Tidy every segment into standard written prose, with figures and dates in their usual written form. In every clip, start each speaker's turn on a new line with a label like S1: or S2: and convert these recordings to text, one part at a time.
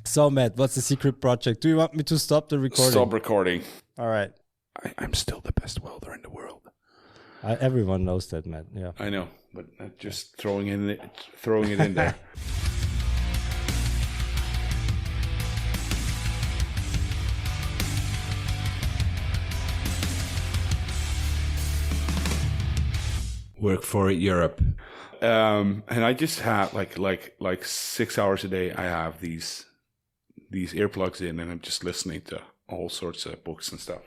S1: So, Matt, what's the secret project? Do you want me to stop the recording?
S2: Stop recording.
S1: All right.
S2: I'm still the best welder in the world.
S1: Everyone knows that, Matt. Yeah.
S2: I know, but just throwing it in there.
S3: Work for Europe.
S2: And I just have like 6 hours a day. I have these earplugs in, and I'm just listening to all sorts of books and stuff.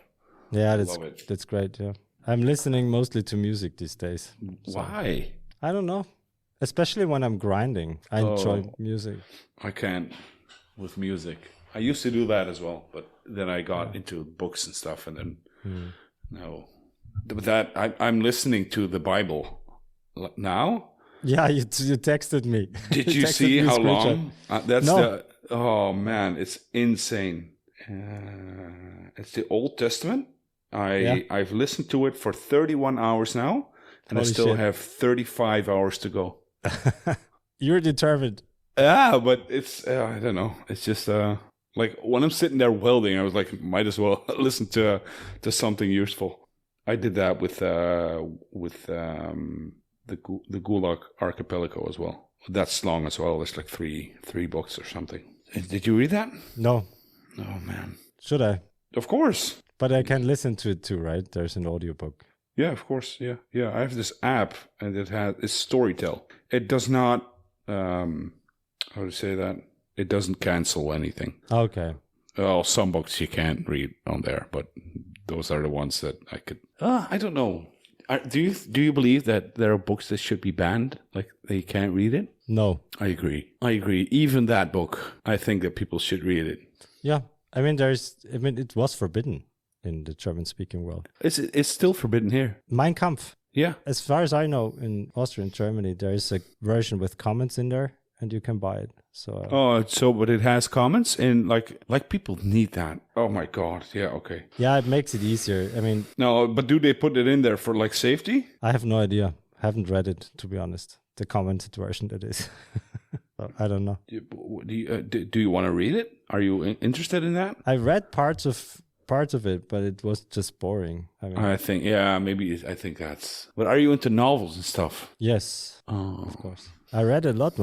S1: Yeah,
S2: Love it.
S1: that's great. Yeah, I'm listening mostly to music these days. So,
S2: Why?
S1: I don't know. Especially when I'm grinding, I enjoy music.
S2: I can't with music. I used to do that as well, but then I got into books and stuff, and then no. But I'm listening to the Bible now.
S1: Yeah, you texted me.
S2: Did you see how long?
S1: No.
S2: Oh man, it's insane. It's the Old Testament. I've listened to it for 31 hours now, and
S1: Holy
S2: I still
S1: shit.
S2: have 35 hours to go.
S1: You're determined.
S2: Yeah, but it's I don't know. It's just like when I'm sitting there welding, I was like, might as well listen to something useful. I did that with the Gulag Archipelago as well. That's long as well. It's like three books or something. Did you read that?
S1: No.
S2: Oh man.
S1: Should I?
S2: Of course.
S1: But I can listen to it too, right? There's an audiobook.
S2: Yeah, of course. Yeah. I have this app, and it's Storytel. It does not how to say that? It doesn't cancel anything.
S1: Okay.
S2: Oh, some books you can't read on there, but those are the ones that I could. I don't know. Do you believe that there are books that should be banned, like they can't read it?
S1: No.
S2: I agree. Even that book, I think that people should read it.
S1: Yeah. I mean, it was forbidden in the German-speaking world.
S2: It's still forbidden here.
S1: Mein Kampf.
S2: Yeah.
S1: As far as I know, in Austria and Germany, there is a version with comments in there, and you can buy it. So.
S2: But it has comments, and like people need that. Oh my God. Yeah. Okay.
S1: Yeah, it makes it easier. I mean,
S2: No, but do they put it in there for like safety?
S1: I have no idea. Haven't read it, to be honest. The commented version, that is. So, I don't know.
S2: Do you want to read it? Are you interested in that?
S1: I read parts of it, but it was just boring. I mean,
S2: I think, yeah, maybe. I think that's. But are you into novels and stuff?
S1: yes,
S2: Oh,
S1: of course. I read a lot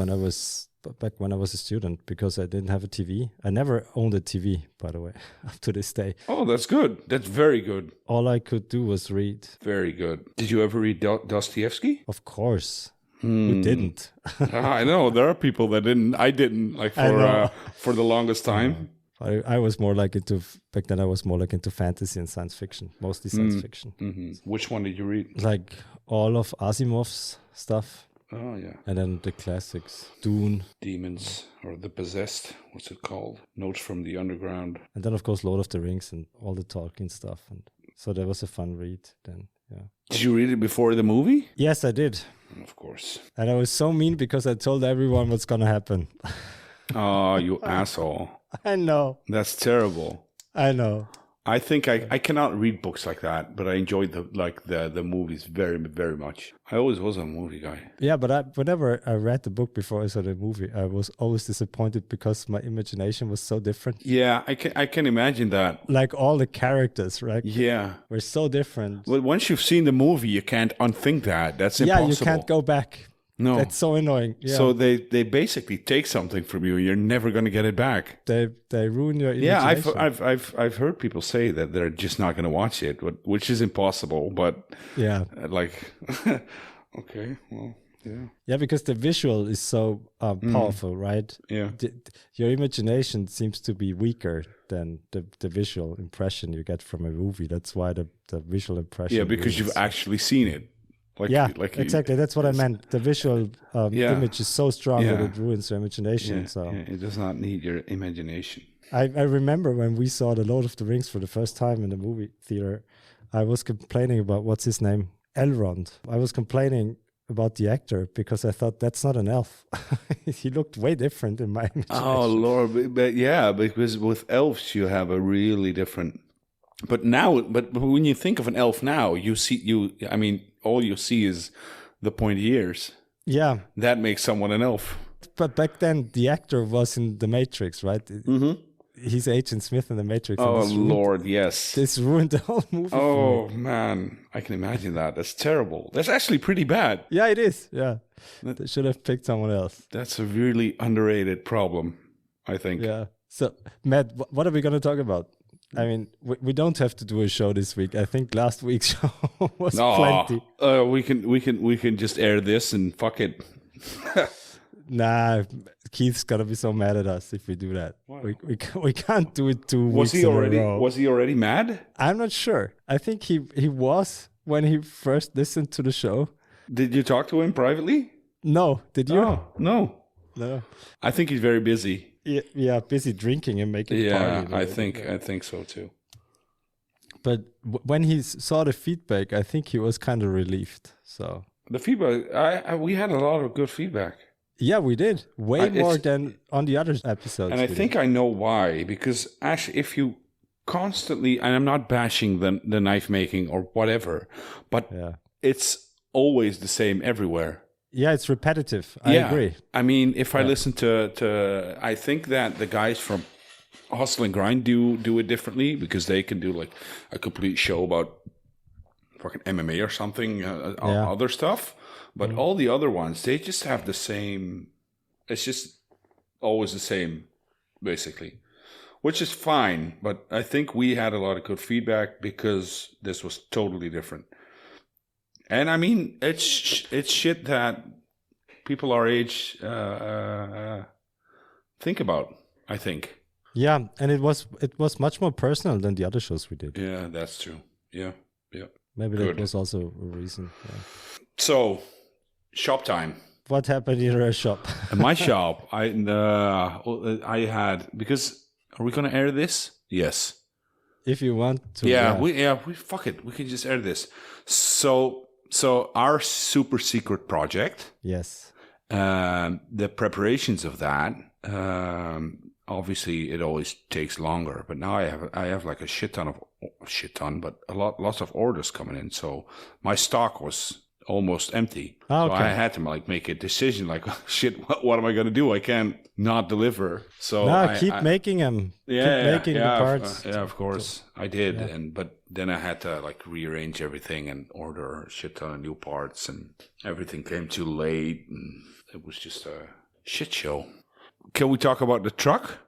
S1: back when I was a student, because I didn't have a TV. I never owned a TV, by the way, up to this day.
S2: Oh, that's good. That's very good.
S1: All I could do was read.
S2: Very good. Did you ever read Dostoevsky?
S1: Of course. Who didn't?
S2: I know there are people that didn't. I didn't, like for the longest time.
S1: I was more like back then I was more like into fantasy and science fiction, mostly science fiction.
S2: Mm-hmm. Which one did you read?
S1: Like all of Asimov's stuff.
S2: Oh yeah,
S1: And then the classics, Dune.
S2: Demons or the Possessed. What's it called? Notes from the Underground.
S1: And then, of course, Lord of the Rings and all the Tolkien stuff. And so that was a fun read then, yeah.
S2: Did you read it before the movie?
S1: Yes, I did.
S2: Of course.
S1: And I was so mean because I told everyone what's going to happen.
S2: Oh, you asshole.
S1: I know.
S2: That's terrible.
S1: I know.
S2: I think I cannot read books like that, but I enjoyed the movies very, very much. I always was a movie guy.
S1: Yeah, but whenever I read the book before I saw the movie, I was always disappointed because my imagination was so different.
S2: Yeah, I can imagine that.
S1: Like all the characters, right?
S2: Yeah.
S1: Were so different.
S2: But once you've seen the movie, you can't unthink that. That's impossible.
S1: Yeah, you can't go back.
S2: No.
S1: That's so annoying. Yeah.
S2: So they basically take something from you. You're never going to get it back.
S1: They ruin your
S2: Yeah,
S1: imagination.
S2: I've heard people say that they're just not going to watch it, which is impossible. But
S1: yeah,
S2: like, okay, well, yeah,
S1: yeah, because the visual is so powerful, right?
S2: yeah,
S1: your imagination seems to be weaker than the visual impression you get from a movie. That's why the visual impression.
S2: yeah, because
S1: is-
S2: you've actually seen it. Like,
S1: yeah,
S2: like
S1: exactly. That's what I meant. The visual
S2: Yeah.
S1: image is so strong that
S2: Yeah.
S1: it ruins your imagination.
S2: Yeah,
S1: So
S2: yeah, it does not need your imagination.
S1: I remember when we saw The Lord of the Rings for the first time in the movie theater, I was complaining about, what's his name? Elrond. I was complaining about the actor because I thought that's not an elf. He looked way different in my imagination.
S2: Oh Lord, but yeah, because with elves you have a really different. But when you think of an elf now, I mean, all you see is the pointy ears.
S1: Yeah.
S2: That makes someone an elf.
S1: But back then, the actor was in The Matrix, right?
S2: Mm-hmm.
S1: He's Agent Smith in The Matrix.
S2: Oh,
S1: and
S2: Lord, yes.
S1: This ruined the whole movie.
S2: Oh, man. I can imagine that. That's terrible. That's actually pretty bad.
S1: Yeah, it is. Yeah. They should have picked someone else.
S2: That's a really underrated problem, I think.
S1: Yeah. So, Matt, what are we going to talk about? I mean, we don't have to do a show this week. I think last week's show was plenty.
S2: We can just air this and fuck it.
S1: Nah, Keith's gonna be so mad at us if we do that. We can't do it 2 weeks in a row.
S2: Was he already mad?
S1: I'm not sure. I think he was when he first listened to the show.
S2: Did you talk to him privately?
S1: No, did you?
S2: Oh, no. I think he's very busy.
S1: Yeah, busy drinking and making party.
S2: I think so too.
S1: But when he saw the feedback, I think he was kind of relieved. So
S2: the feedback, we had a lot of good feedback.
S1: Yeah, we did way more than on the other episodes.
S2: And I think I know why, because actually, if you constantly, and I'm not bashing the knife making or whatever, but it's always the same everywhere.
S1: Yeah, it's repetitive. I agree.
S2: I mean, if I listen to, I think that the guys from Hustle and Grind do it differently, because they can do like a complete show about fucking MMA or something, other stuff. But all the other ones, they just have the same. It's just always the same, basically, which is fine. But I think we had a lot of good feedback because this was totally different. And I mean, it's shit that people our age think about, I think.
S1: Yeah, and it was much more personal than the other shows we did.
S2: Yeah, that's true. Yeah.
S1: Maybe that was also a reason. Yeah.
S2: So, shop time.
S1: What happened in your shop?
S2: In my shop, I had, because are we gonna air this? Yes.
S1: If you want to.
S2: We fuck it. We can just air this. So our super secret project.
S1: Yes.
S2: The preparations of that. Obviously, it always takes longer. But now I have like but lots of orders coming in. So my stock was almost empty.
S1: Oh, okay.
S2: So I had to like make a decision. Like, shit, what am I going to do? I can't not deliver. So
S1: keep making them. Keep making the parts.
S2: Of course I did. Yeah. But then I had to like rearrange everything and order a shit ton of new parts, and everything came too late, and it was just a shit show. Can we talk about the truck?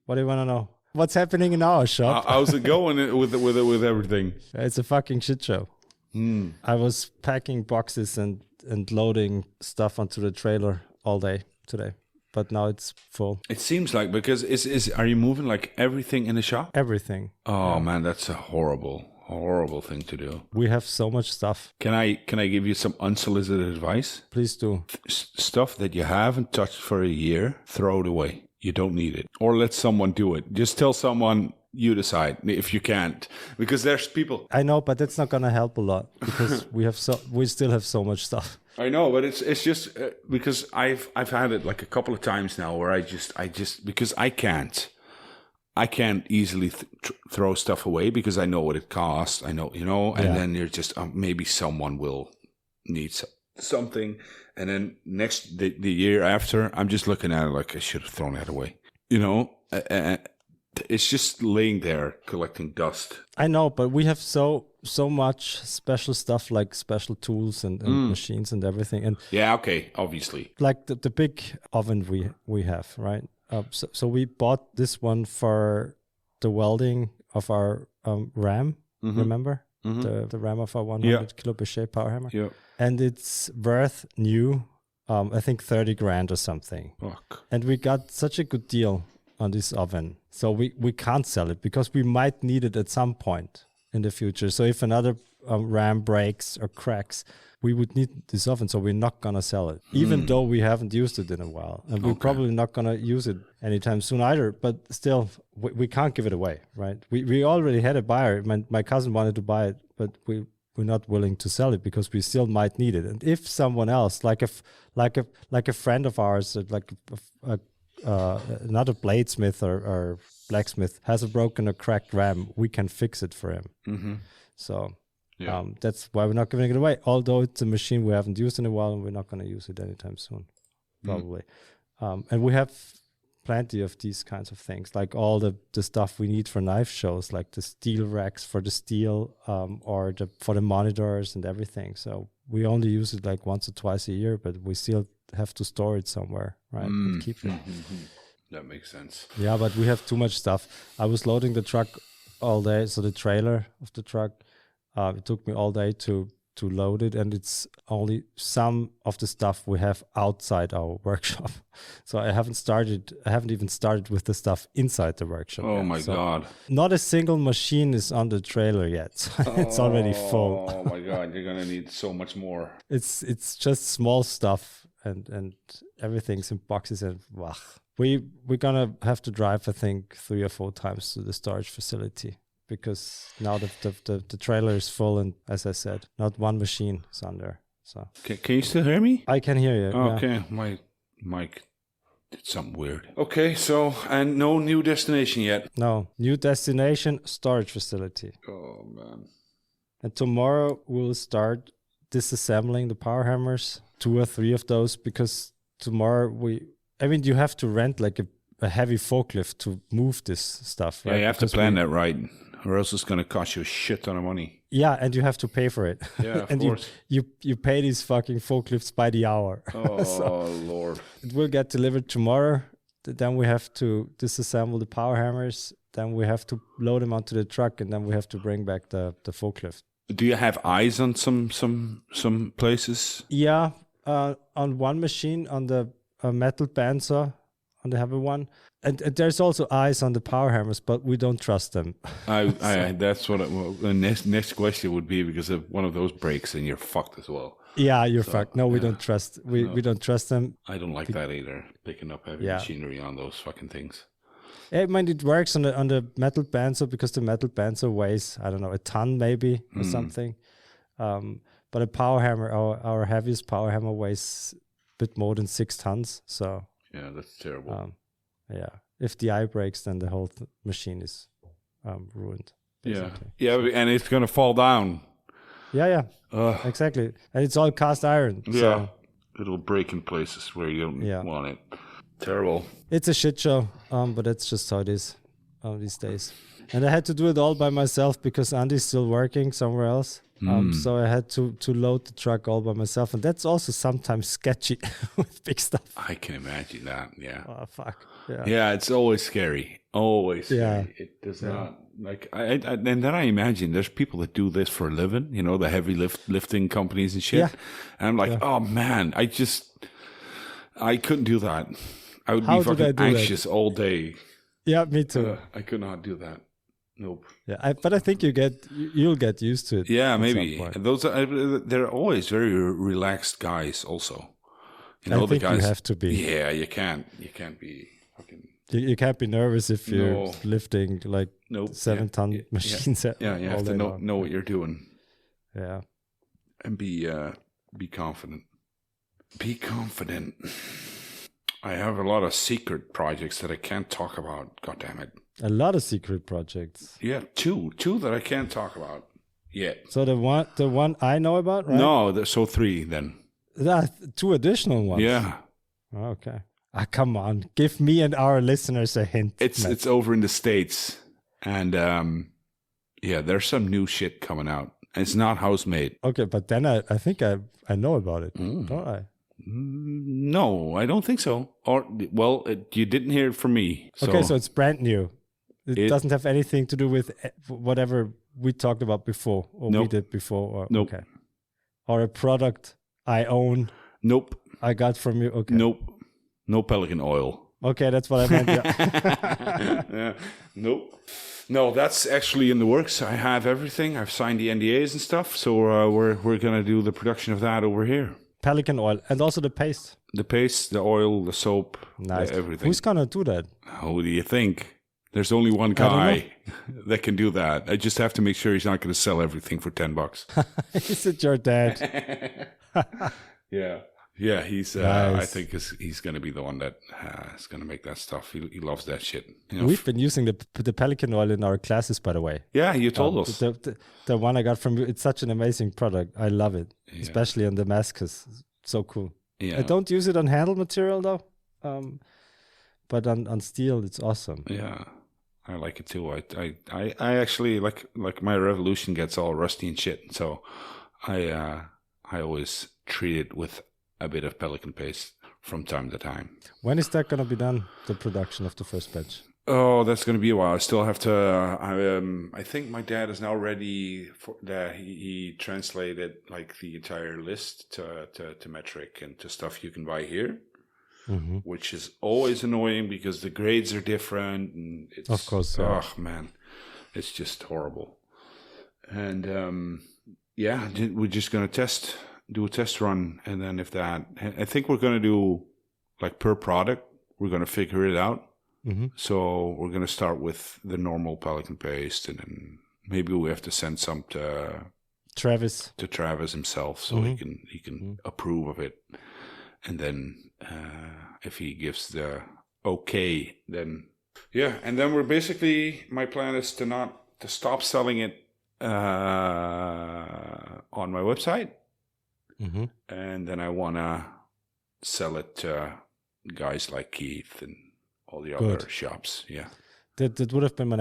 S1: What do you want to know? What's happening in our shop?
S2: How's it going with everything?
S1: It's a fucking shit show. I was packing boxes and loading stuff onto the trailer all day today, but now it's full.
S2: It seems like, because are you moving like everything in the shop?
S1: Everything.
S2: Oh man, that's a horrible thing to do.
S1: We have so much stuff.
S2: Can I give you some unsolicited advice?
S1: Please do.
S2: Stuff that you haven't touched for a year, throw it away. You don't need it. Or let someone do it. Just tell someone, you decide if you can't, because there's people.
S1: I know, but that's not gonna help a lot, because we still have so much stuff.
S2: I know, but it's just because I've had it like a couple of times now where I just because I can't easily throw stuff away, because I know what it costs. I know, and then you're just maybe someone will need something, and then the year after, I'm just looking at it like I should have thrown that away. It's just laying there collecting dust.
S1: I know, but we have so much special stuff, like special tools and machines and everything. And
S2: obviously,
S1: like the big oven we have, right? So we bought this one for the welding of our RAM. Remember the RAM of our 100 kilo Bechet power hammer?
S2: Yeah,
S1: and it's worth new, I think 30 grand or something.
S2: Fuck.
S1: And we got such a good deal on this oven, so we can't sell it, because we might need it at some point in the future. So if another RAM breaks or cracks, we would need this oven, so we're not gonna sell it, even though we haven't used it in a while, and we're probably not gonna use it anytime soon either. But still, we can't give it away, right? We already had a buyer. My cousin wanted to buy it, but we're not willing to sell it because we still might need it. And if someone else, like a friend of ours, like another bladesmith or blacksmith, has a broken or cracked RAM, we can fix it for him. So that's why we're not giving it away, although it's a machine we haven't used in a while, and we're not going to use it anytime soon, probably. And we have plenty of these kinds of things, like all the stuff we need for knife shows, like the steel racks for the steel, or for the monitors and everything. So we only use it like once or twice a year, but we still have to store it somewhere, right? And keep it.
S2: That makes sense.
S1: Yeah, but we have too much stuff. I was loading the truck all day, so the trailer of the truck, it took me all day to load it, and it's only some of the stuff we have outside our workshop. So I haven't even started with the stuff inside the workshop.
S2: Oh
S1: yet.
S2: my God.
S1: Not a single machine is on the trailer yet. So it's already full.
S2: Oh my God, you're gonna need so much more.
S1: It's just small stuff, and everything's in boxes, and we're gonna have to drive, I think, 3 or 4 times to the storage facility, because now the trailer is full, and as I said, not one machine is on there. So
S2: Can you still hear me?
S1: I can hear you.
S2: Oh,
S1: yeah.
S2: okay, my mic did something weird. Okay, so, and no new destination yet.
S1: No, new destination, storage facility.
S2: Oh man.
S1: And tomorrow we'll start disassembling the power hammers, 2 or 3 of those, because tomorrow you have to rent like a heavy forklift to move this stuff.
S2: Yeah,
S1: right?
S2: you have
S1: Because
S2: to plan that right, or else it's gonna cost you a shit ton of money.
S1: Yeah, and you have to pay for it.
S2: Yeah, of
S1: and
S2: course.
S1: you pay these fucking forklifts by the hour.
S2: Oh Lord.
S1: It will get delivered tomorrow. Then we have to disassemble the power hammers. Then we have to load them onto the truck, and then we have to bring back the forklift.
S2: Do you have eyes on some places?
S1: Yeah, on one machine, on the metal bandsaw, on the heavy one, and there's also eyes on the power hammers, but we don't trust them.
S2: That's what. The next question would be, because if one of those breaks, then you're fucked as well.
S1: Yeah, you're fucked. No, we don't trust. We don't trust them.
S2: I don't like that either. Picking up heavy machinery on those fucking things.
S1: I mean, it works on the metal bandsaw, because the metal bandsaw weighs, I don't know, a ton maybe or something. But a power hammer, our heaviest power hammer, weighs a bit more than 6 tons. So
S2: yeah, that's terrible.
S1: Yeah, if the eye breaks, then the whole machine is ruined. Basically.
S2: Yeah, and it's gonna fall down.
S1: Yeah, exactly. And it's all cast iron.
S2: Yeah,
S1: so
S2: it'll break in places where you don't want it. Terrible.
S1: it's a shit show, but that's just how it is these days. And I had to do it all by myself, because Andy's still working somewhere else. So I had to load the truck all by myself, and that's also sometimes sketchy with big stuff.
S2: I can imagine that. Yeah.
S1: Oh fuck. Yeah.
S2: Yeah, it's always scary. Always scary.
S1: Yeah.
S2: It does not like. And then I imagine there's people that do this for a living. You know, the heavy lifting companies and shit.
S1: Yeah.
S2: And I'm like, oh man, I couldn't do that. I would
S1: How
S2: be
S1: did I
S2: fucking
S1: do that?
S2: anxious all day.
S1: Yeah, me too.
S2: I could not do that. Nope.
S1: Yeah, but I think you'll get used to it.
S2: Yeah,
S1: at
S2: maybe
S1: some point.
S2: those they're always very relaxed guys. Also, you know,
S1: I think
S2: the guys.
S1: you have to be.
S2: Yeah, you can't be fucking.
S1: You can't be nervous if you're lifting like
S2: Nope.
S1: 7-ton machines.
S2: Yeah, you have to know what you're doing.
S1: Yeah.
S2: And be confident. Be confident. I have a lot of secret projects that I can't talk about. God damn it.
S1: A lot of secret projects.
S2: Yeah, two that I can't talk about yet.
S1: So the one I know about, right?
S2: No, so 3 then.
S1: There are 2 additional ones.
S2: Yeah,
S1: Okay. Come on. Give me and our listeners a hint.
S2: it's over in the States, and there's some new shit coming out. It's not house-made.
S1: Okay, but then I think I know about it, don't I?
S2: No, I don't think so. Or you didn't hear it from me.
S1: Okay, so it's brand new. It doesn't have anything to do with whatever we talked about before, or we did before. Or,
S2: Nope.
S1: Okay. Or a product I own,
S2: Nope.
S1: I got from you. Okay.
S2: Nope. No Pelican oil.
S1: Okay, that's what I meant. Yeah.
S2: Yeah. Nope. No, that's actually in the works. I have everything. I've signed the NDAs and stuff. So we're gonna do the production of that over here.
S1: Pelican oil, and also the paste.
S2: The paste, the oil, the soap,
S1: Nice.
S2: everything.
S1: Who's gonna do that?
S2: Who do you think? There's only one guy that can do that. I just have to make sure he's not going to sell everything for $10.
S1: Is it your dad?
S2: Yeah. Yeah, he's.
S1: Nice.
S2: I think he's going to be the one that is going to make that stuff. He loves that shit. You know?
S1: We've been using the Pelican oil in our classes, by the way.
S2: Yeah, you told us.
S1: The one I got from you, it's such an amazing product. I love it, especially on Damascus. So cool.
S2: Yeah.
S1: I don't use it on handle material though. But on steel, it's awesome.
S2: Yeah, I like it too. I actually like my Revolution gets all rusty and shit. So I always treat it with a bit of pelican paste from time to time.
S1: When is that going to be done? The production of the first batch?
S2: Oh, that's going to be a while. I still have to. I think my dad is now ready for that. He translated like the entire list to metric and to stuff you can buy here, which is always annoying because the grades are different and it's
S1: of course. Yeah.
S2: Oh man, it's just horrible. And yeah, we're just going to do a test run, and then if that, I think we're going to do like per product. We're going to figure it out. So we're going to start with the normal pelican paste, and then maybe we have to send some to
S1: Travis
S2: himself, so he can approve of it. And then if he gives the okay, then yeah. And then we're basically, my plan is to stop selling it on my website, and then I want to sell it to guys like Keith and all the other shops. Yeah,
S1: that would have been my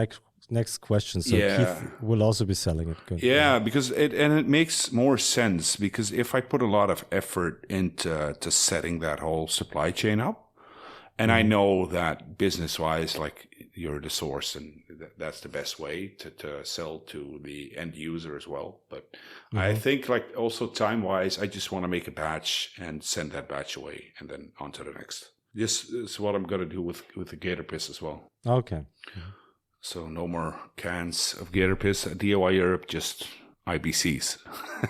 S1: next question. So Keith will also be selling it. Good.
S2: Yeah, because it makes more sense, because if I put a lot of effort into setting that whole supply chain up, and I know that business wise, like you're the source, and that's the best way to sell to the end user as well. But I think like also time wise, I just want to make a batch and send that batch away, and then on to the next. This is what I'm going to do with the Gator Piss as well.
S1: Okay.
S2: So no more cans of Gator Piss at DIY Europe, just IBCs.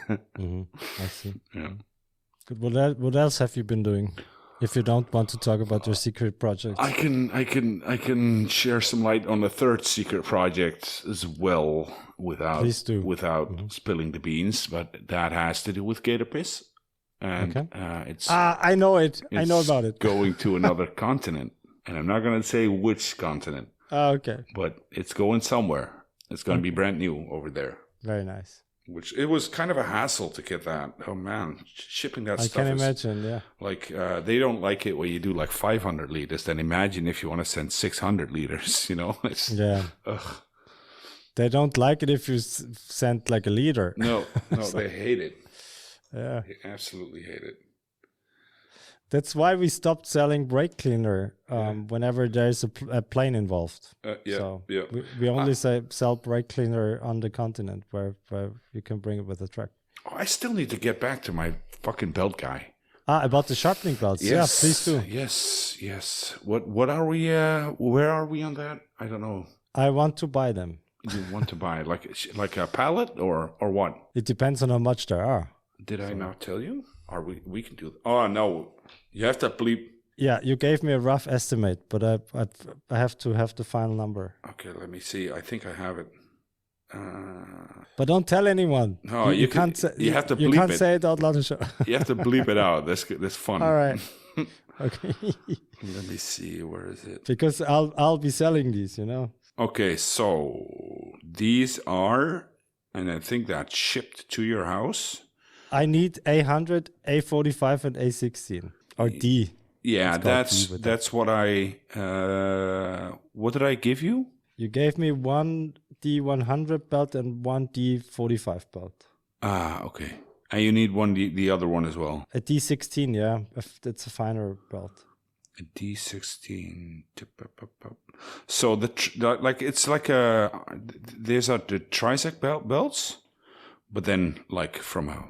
S1: I see.
S2: Yeah.
S1: Good. What else have you been doing? If you don't want to talk about your secret project,
S2: I can share some light on the third secret project as well without spilling the beans, but that has to do with Gator Piss. And it's
S1: I know it. I know about it.
S2: Going to another continent, and I'm not going to say which continent.
S1: Okay.
S2: But it's going somewhere. It's going to be brand new over there.
S1: Very nice.
S2: Which it was kind of a hassle to get that. Oh man, shipping that stuff.
S1: I can imagine. Yeah.
S2: Like they don't like it when you do like 500 liters. Then imagine if you want to send 600 liters. You know. Ugh.
S1: They don't like it if you send like a liter.
S2: No, they hate it.
S1: Yeah.
S2: They absolutely hate it.
S1: That's why we stopped selling brake cleaner whenever there's a plane involved. We only sell brake cleaner on the continent where you can bring it with a truck.
S2: Oh, I still need to get back to my fucking belt guy.
S1: About the sharpening belts. Yes. Yeah, please do.
S2: Yes. What are we? Where are we on that? I don't know.
S1: I want to buy them.
S2: You want to buy like a pallet or what?
S1: It depends on how much there are.
S2: Did I not tell you? Or we can do that. Oh no, you have to bleep.
S1: Yeah, you gave me a rough estimate, but I have to have the final number.
S2: Okay, let me see. I think I have it.
S1: But don't tell anyone.
S2: No, you can't. You have to bleep it.
S1: You can't say it out loud.
S2: You have to bleep it out. That's fun.
S1: All right. Okay.
S2: Let me see. Where is it?
S1: Because I'll be selling these.
S2: Okay, so these are, and I think that's shipped to your house.
S1: I need A100, A45, and A16 or D.
S2: Yeah, that's what I. What did I give you?
S1: You gave me one D100 belt and one D45 belt.
S2: Okay. And you need the other one as well.
S1: A D16, yeah. It's a finer belt.
S2: A D16. So it's like these are the Trizec belts, but then like from a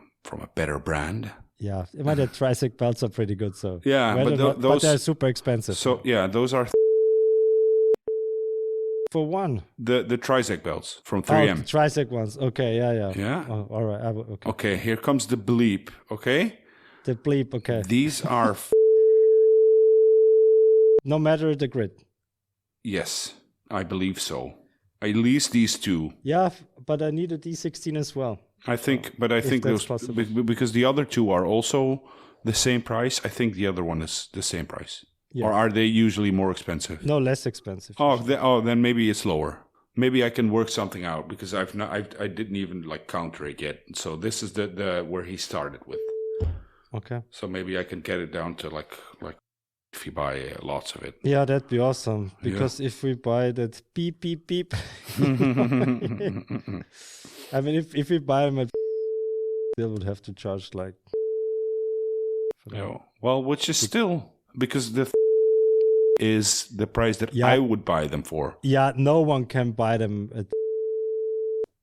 S2: better brand.
S1: Yeah, the Trizec belts are pretty good. So
S2: yeah,
S1: but they're super expensive.
S2: So yeah, those are
S1: for one.
S2: The Trizec belts from 3M.
S1: Oh, the Trizec ones. Okay, yeah.
S2: Yeah.
S1: Oh, all right. Okay.
S2: Okay, here comes the bleep. Okay.
S1: The bleep. Okay.
S2: These are.
S1: No matter the grid.
S2: Yes, I believe so. At least these two.
S1: Yeah, but I need a D16 as well.
S2: I think those possible. Because the other two are also the same price. I think the other one is the same price. Yeah. Or are they usually more expensive?
S1: No, less expensive.
S2: Then maybe it's lower. Maybe I can work something out because I didn't even like counter it yet. So this is the where he started with.
S1: Okay.
S2: So maybe I can get it down to like if you buy lots of it.
S1: Yeah, that'd be awesome. Because if we buy that beep, beep, beep. I mean, if we buy them at still would have to charge like...
S2: Yeah. Well, which is still... Because the is the price that I would buy them for.
S1: Yeah, no one can buy them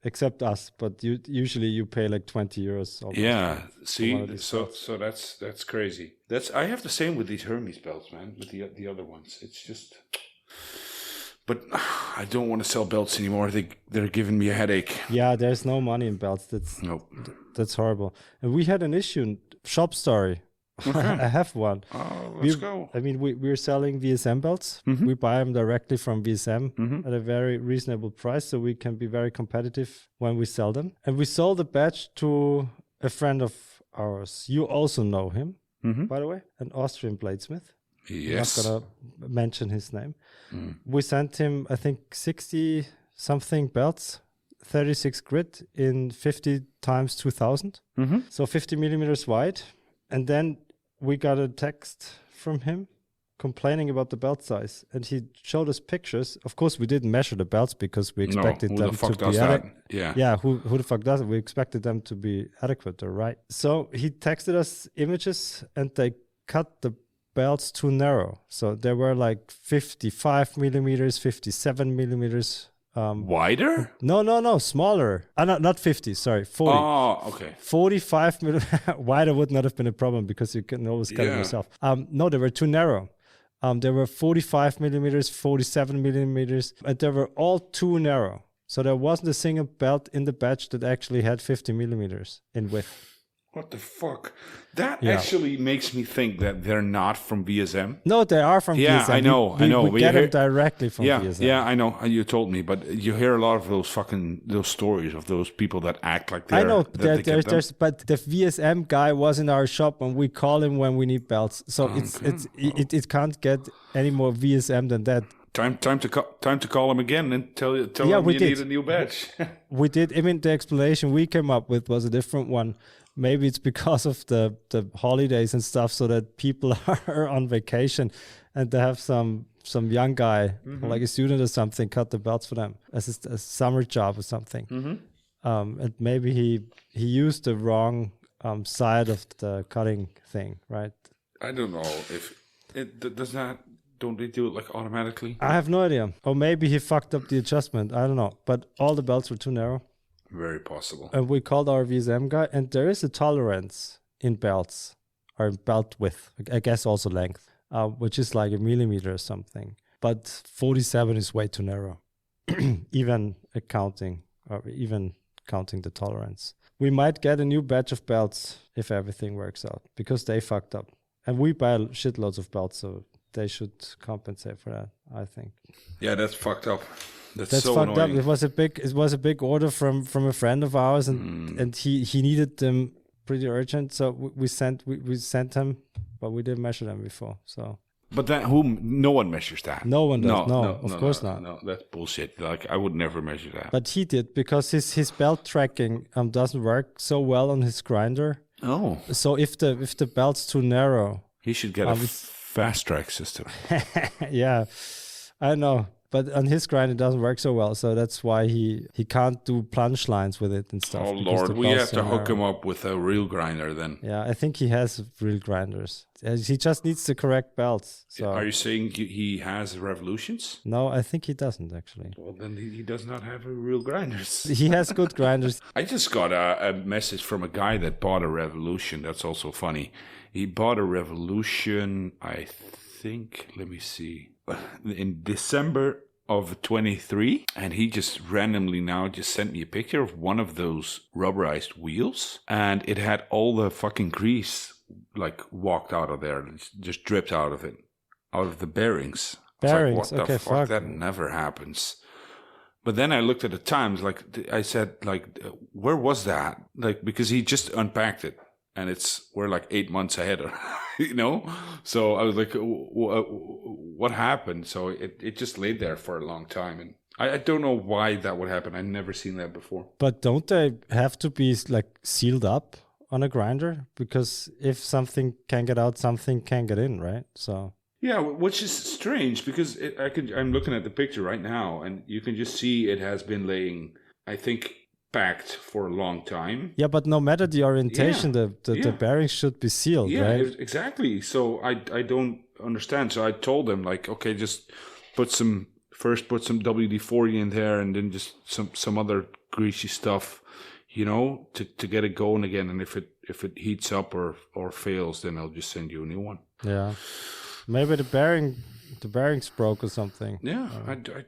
S1: except us. But usually you pay like 20 euros.
S2: Yeah, see, so that's crazy. I have the same with these Hermes belts, man. With the other ones, it's just. But I don't want to sell belts anymore. They're giving me a headache.
S1: Yeah, there's no money in belts. That's horrible. And we had an issue. Shop story. Okay. I have one.
S2: Let's go.
S1: I mean, we're selling VSM belts. Mm-hmm. We buy them directly from VSM at a very reasonable price, so we can be very competitive when we sell them. And we sold a badge to a friend of ours. You also know him, by the way, an Austrian bladesmith.
S2: Yes.
S1: I'm not gonna mention his name. We sent him, I think, 60-something belts, 36 grit in 50 times 2000, so 50 millimeters wide. And then we got a text from him complaining about the belt size. And he showed us pictures. Of course, we didn't measure the belts because we expected them to be adequate. Yeah, who the fuck does it? We expected them to be adequate or right. So he texted us images and they cut the belts too narrow. So there were like 55 millimeters, 57 millimeters.
S2: Wider?
S1: No, smaller. Not 50, sorry, 40.
S2: Oh, okay.
S1: 45 millimeters. Wider would not have been a problem because you can always cut it yourself. No, they were too narrow. There were 45 millimeters, 47 millimeters, and they were all too narrow. So there wasn't a single belt in the batch that actually had 50 millimeters in width.
S2: What the fuck? That actually makes me think that they're not from VSM.
S1: No, they are from VSM.
S2: Yeah, I know.
S1: We get them directly from VSM.
S2: Yeah, I know. You told me, but you hear a lot of those stories of those people that act like they're...
S1: I know. But the VSM guy was in our shop and we call him when we need belts. So it can't get any more VSM than that.
S2: Time to call him again and tell him you need a new badge.
S1: We did. I mean, the explanation we came up with was a different one. Maybe it's because of the holidays and stuff, so that people are on vacation and they have some young guy, like a student or something, cut the belts for them as a summer job or something. And maybe he used the wrong side of the cutting thing, right?
S2: I don't know if it does not. Don't they do it like automatically?
S1: I have no idea. Or maybe he fucked up the adjustment. I don't know. But all the belts were too narrow.
S2: Very possible.
S1: And we called our VSM guy, and there is a tolerance in belts, or belt width, I guess also length, which is like a millimeter or something. But 47 is way too narrow, even counting the tolerance. We might get a new batch of belts if everything works out, because they fucked up. And we buy shitloads of belts, so they should compensate for that, I think.
S2: Yeah, that's fucked up. That's
S1: so fucked annoying. Up. It was a big order from a friend of ours, and he needed them pretty urgent. So we sent them, but we didn't measure them before. So.
S2: But no one measures that.
S1: No one does. No, of course not.
S2: No, that's bullshit. Like I would never measure that.
S1: But he did, because his belt tracking doesn't work so well on his grinder.
S2: Oh.
S1: So if the belt's too narrow,
S2: he should get a fast track system.
S1: Yeah, I know. But on his grind, it doesn't work so well. So that's why he can't do plunge lines with it and stuff.
S2: Oh, Lord. We have to hook him up with a real grinder then.
S1: Yeah, I think he has real grinders. He just needs the correct belts. So.
S2: Are you saying he has revolutions?
S1: No, I think he doesn't, actually.
S2: Well, then he does not have a real grinders.
S1: He has good grinders.
S2: I just got a message from a guy that bought a Revolution. That's also funny. He bought a Revolution, I think, let me see, in December of 23, and he just randomly now just sent me a picture of one of those rubberized wheels, and it had all the fucking grease like walked out of there, just dripped out of it, out of the bearings.
S1: Bearings,
S2: like, what the
S1: okay,
S2: fuck? That never happens. But then I looked at the times, like I said, like where was that? Like because he just unpacked it. And we're like 8 months ahead, you know? So I was like, what happened? So it just laid there for a long time. And I don't know why that would happen. I've never seen that before.
S1: But don't they have to be like sealed up on a grinder? Because if something can get out, something can get in, right? So
S2: Yeah, which is strange because I'm looking at the picture right now, and you can just see it has been laying, I think, packed for a long time.
S1: Yeah, but no matter the orientation, the bearings should be sealed, right?
S2: Exactly. So I don't understand. So I told them, like, okay, just put some WD-40 in there, and then just some other greasy stuff, to get it going again. And if it heats up or fails, then I'll just send you a new one.
S1: Yeah. Maybe the bearings broke or something.
S2: Yeah,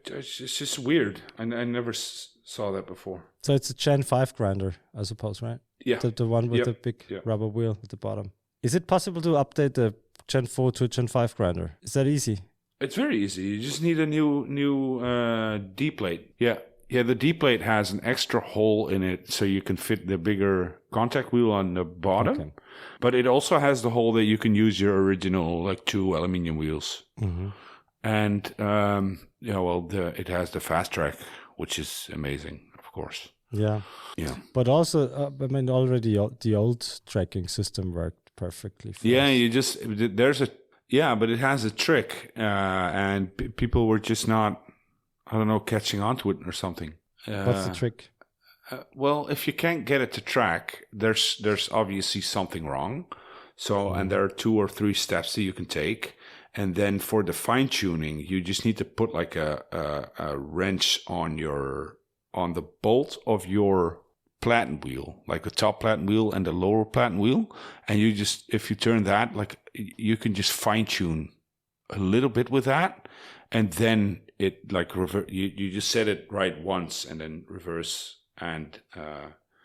S2: it's just weird. I never saw that before.
S1: So it's a Gen 5 grinder, I suppose, right?
S2: Yeah.
S1: The one with the big rubber wheel at the bottom. Is it possible to update the Gen 4 to a Gen 5 grinder? Is that easy?
S2: It's very easy. You just need a new D plate. Yeah. Yeah, the D plate has an extra hole in it so you can fit the bigger contact wheel on the bottom. Okay. But it also has the hole that you can use your original, like 2 aluminum wheels. Mm-hmm. And, it has the fast track, which is amazing, of course.
S1: Yeah.
S2: Yeah.
S1: But also, already the old tracking system worked perfectly.
S2: Yeah, but it has a trick, and people were just not, I don't know, catching onto it or something.
S1: What's the trick?
S2: Well, if you can't get it to track, there's obviously something wrong. So, and there are 2 or 3 steps that you can take. And then for the fine tuning, you just need to put like a wrench on the bolt of your platen wheel, like the top platen wheel and the lower platen wheel. And if you turn that, like you can just fine tune a little bit with that. And then it like you just set it right once and then reverse and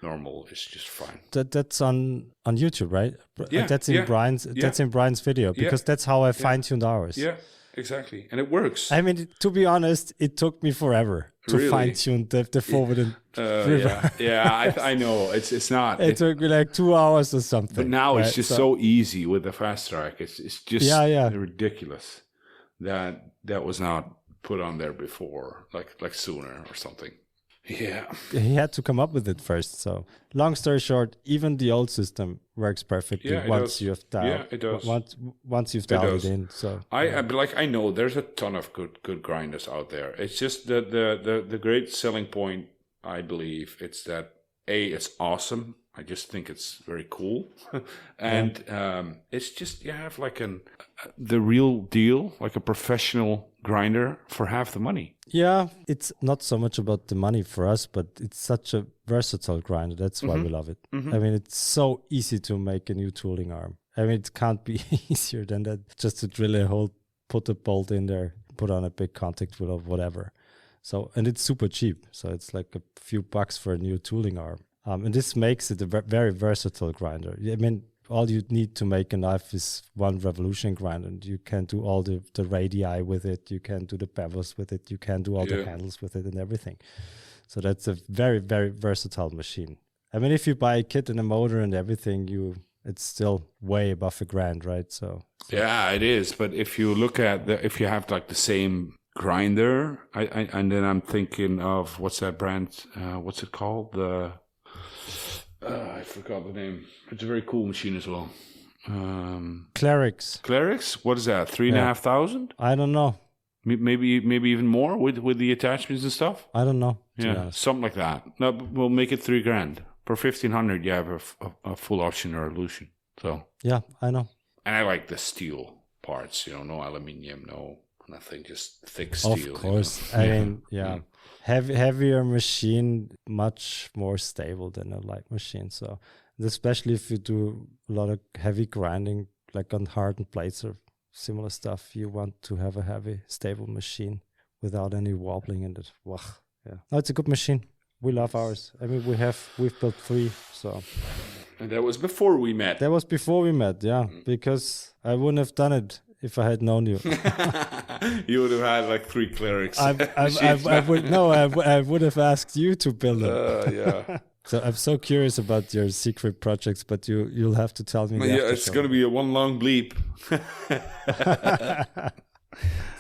S2: normal is just fine.
S1: That's on YouTube, right?
S2: Yeah,
S1: that's in Brian's. That's in Brian's video because that's how I fine tuned ours.
S2: Yeah, exactly, and it works.
S1: I mean, to be honest, it took me forever to fine tune the forward and reverse.
S2: I know it's not.
S1: It took me like 2 hours or something.
S2: But now it's just so easy with the fast track. It's just ridiculous that was not put on there before, like sooner or something. Yeah.
S1: He had to come up with it first. So long story short, even the old system works perfectly once you have dialed.
S2: Yeah, it does.
S1: Once you've dialed it in. So
S2: I know there's a ton of good grinders out there. It's just the great selling point, I believe, it's that it's awesome. I just think it's very cool, and it's just you have like the real deal, like a professional grinder for half the money.
S1: Yeah, it's not so much about the money for us, but it's such a versatile grinder. That's why we love it. Mm-hmm. I mean, it's so easy to make a new tooling arm. I mean, it can't be easier than that. Just to drill a hole, put a bolt in there, put on a big contact wheel or whatever. So, and it's super cheap. So it's like a few bucks for a new tooling arm. And this makes it a very versatile grinder. I mean, all you need to make a knife is one revolution grinder. And you can do all the radii with it. You can do the bevels with it. You can do all the handles with it and everything. So that's a very, very versatile machine. I mean, if you buy a kit and a motor and everything, it's still way above $1,000, right? So
S2: yeah, it is. But if you look at if you have like the same grinder, and then I'm thinking of what's that brand? What's it called? I forgot the name. It's a very cool machine as well.
S1: Clerics.
S2: Clerics? What is that? 3,500?
S1: I don't know.
S2: Maybe even more with the attachments and stuff.
S1: I don't know.
S2: Yeah, something like that. No, we'll make it $3,000. For 1,500, you have a full option or illusion. So
S1: yeah, I know.
S2: And I like the steel parts. No aluminium, no nothing, just thick steel.
S1: Of course. I mean, yeah. Heavier machine, much more stable than a light machine. So, especially if you do a lot of heavy grinding, like on hardened plates or similar stuff, you want to have a heavy, stable machine without any wobbling in it. Wow. Yeah. No, it's a good machine. We love ours. I mean, we've built 3. So.
S2: And that was before we met.
S1: That was before we met, yeah. Because I wouldn't have done it if I had known you.
S2: You would have had like 3 clerics.
S1: I would have asked you to build them.
S2: Yeah.
S1: So I'm so curious about your secret projects, but you'll have to tell me.
S2: Yeah, it's going to be a one long bleep.